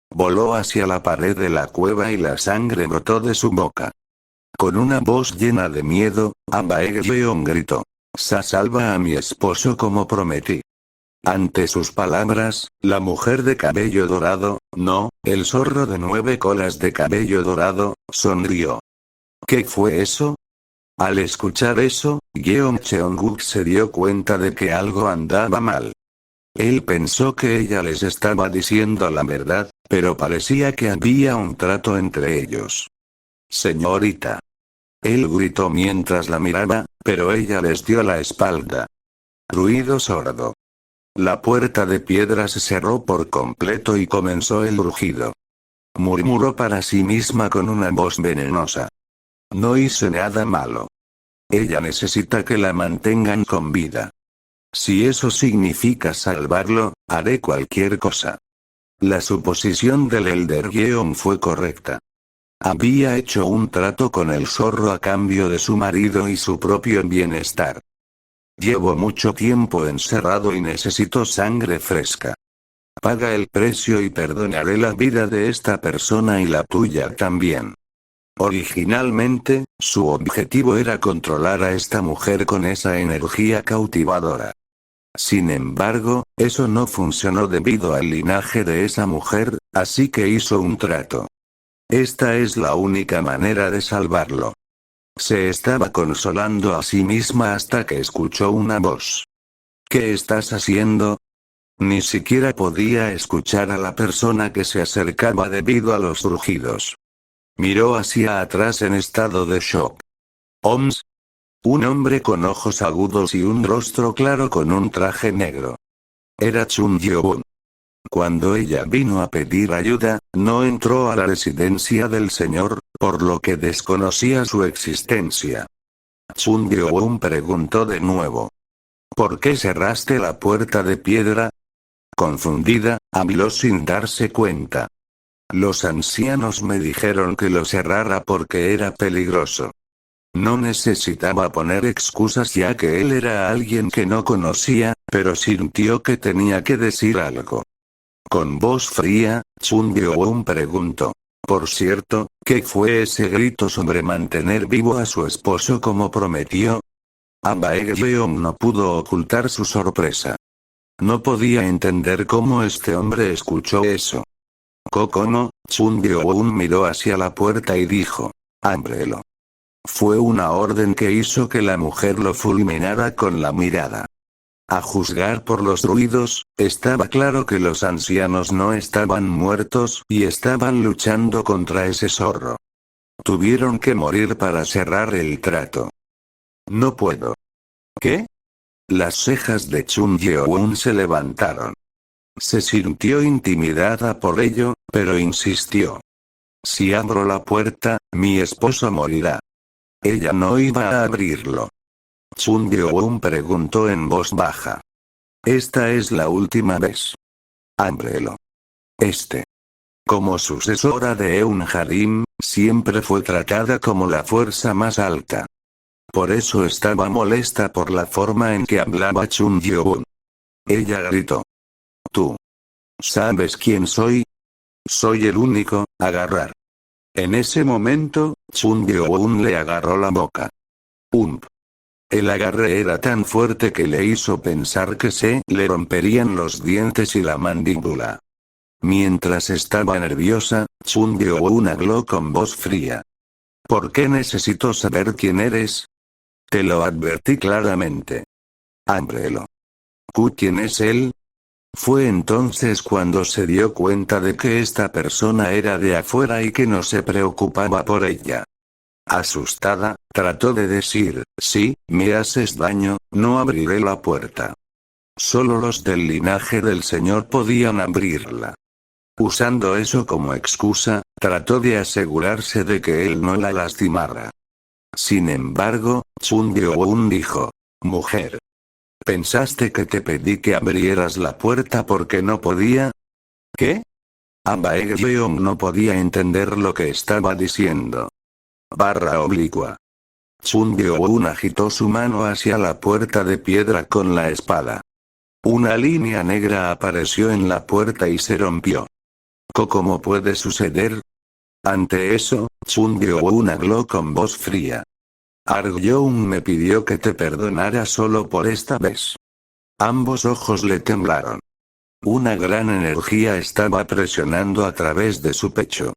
Voló hacia la pared de la cueva y la sangre brotó de su boca. Con una voz llena de miedo, Abaekjeon gritó. Salva a mi esposo como prometí. Ante sus palabras, la mujer de cabello dorado, no, el zorro de 9 colas de cabello dorado, sonrió. ¿Qué fue eso? Al escuchar eso, Yeon Cheong-guk se dio cuenta de que algo andaba mal. Él pensó que ella les estaba diciendo la verdad, pero parecía que había un trato entre ellos. Señorita. Él gritó mientras la miraba, pero ella les dio la espalda. Ruido sordo. La puerta de piedra se cerró por completo y comenzó el rugido. Murmuró para sí misma con una voz venenosa. No hice nada malo. Ella necesita que la mantengan con vida. Si eso significa salvarlo, haré cualquier cosa. La suposición del Elder Yeon fue correcta. Había hecho un trato con el zorro a cambio de su marido y su propio bienestar. Llevo mucho tiempo encerrado y necesito sangre fresca. Paga el precio y perdonaré la vida de esta persona y la tuya también. Originalmente, su objetivo era controlar a esta mujer con esa energía cautivadora. Sin embargo, eso no funcionó debido al linaje de esa mujer, así que hizo un trato. Esta es la única manera de salvarlo. Se estaba consolando a sí misma hasta que escuchó una voz. ¿Qué estás haciendo? Ni siquiera podía escuchar a la persona que se acercaba debido a los rugidos. Miró hacia atrás en estado de shock. ¿Oms? Un hombre con ojos agudos y un rostro claro con un traje negro. Era Chun Yeon. Cuando ella vino a pedir ayuda, no entró a la residencia del señor, por lo que desconocía su existencia. Chun Yeon preguntó de nuevo. ¿Por qué cerraste la puerta de piedra? Confundida, habló sin darse cuenta. Los ancianos me dijeron que lo cerrara porque era peligroso. No necesitaba poner excusas ya que él era alguien que no conocía, pero sintió que tenía que decir algo. Con voz fría, Chun Yeon preguntó. Por cierto, ¿qué fue ese grito sobre mantener vivo a su esposo como prometió? Yeon no pudo ocultar su sorpresa. No podía entender cómo este hombre escuchó eso. ¿Cómo? Chun Yeon miró hacia la puerta y dijo. Ábrelo. Fue una orden que hizo que la mujer lo fulminara con la mirada. A juzgar por los ruidos, estaba claro que los ancianos no estaban muertos y estaban luchando contra ese zorro. Tuvieron que morir para cerrar el trato. No puedo. ¿Qué? Las cejas de Chun Yeon se levantaron. Se sintió intimidada por ello, pero insistió. Si abro la puerta, mi esposo morirá. Ella no iba a abrirlo. Chun Yeon preguntó en voz baja. Esta es la última vez. Ábrelo. Como sucesora de Eun Harim, siempre fue tratada como la fuerza más alta. Por eso estaba molesta por la forma en que hablaba Chun Yeon. Ella gritó. ¿Tú sabes quién soy? Soy el único, agarrar. En ese momento, Chun Yeon le agarró la boca. El agarre era tan fuerte que le hizo pensar que se le romperían los dientes y la mandíbula. Mientras estaba nerviosa, Chun Yeon habló con voz fría. ¿Por qué necesito saber quién eres? Te lo advertí claramente. Ábrelo. ¿Quién es él? Fue entonces cuando se dio cuenta de que esta persona era de afuera y que no se preocupaba por ella. Asustada, trató de decir, si me haces daño, no abriré la puerta. Solo los del linaje del señor podían abrirla. Usando eso como excusa, trató de asegurarse de que él no la lastimara. Sin embargo, Chun Yeon dijo, mujer. ¿Pensaste que te pedí que abrieras la puerta porque no podía? ¿Qué? Yeon no podía entender lo que estaba diciendo. /oblicua. Chun Yeon agitó su mano hacia la puerta de piedra con la espada. Una línea negra apareció en la puerta y se rompió. ¿Cómo puede suceder? Ante eso, Chun Yeon habló con voz fría. Yeon me pidió que te perdonara solo por esta vez. Ambos ojos le temblaron. Una gran energía estaba presionando a través de su pecho.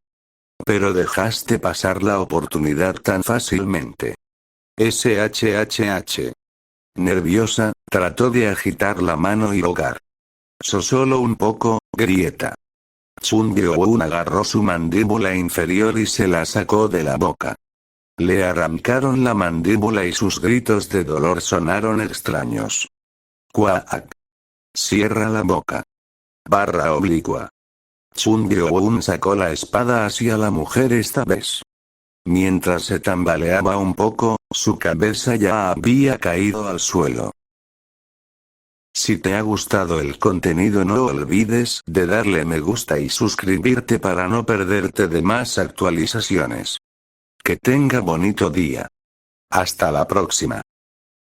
Pero dejaste pasar la oportunidad tan fácilmente. SHHH. Nerviosa, trató de agitar la mano y rogar. Solo un poco, grieta. Chun Yeon agarró su mandíbula inferior y se la sacó de la boca. Le arrancaron la mandíbula y sus gritos de dolor sonaron extraños. ¡Cuac! Cierra la boca. Barra oblicua. Chung Gyo-un sacó la espada hacia la mujer esta vez. Mientras se tambaleaba un poco, su cabeza ya había caído al suelo. Si te ha gustado el contenido, no olvides de darle me gusta y suscribirte para no perderte de más actualizaciones. Que tenga bonito día. Hasta la próxima.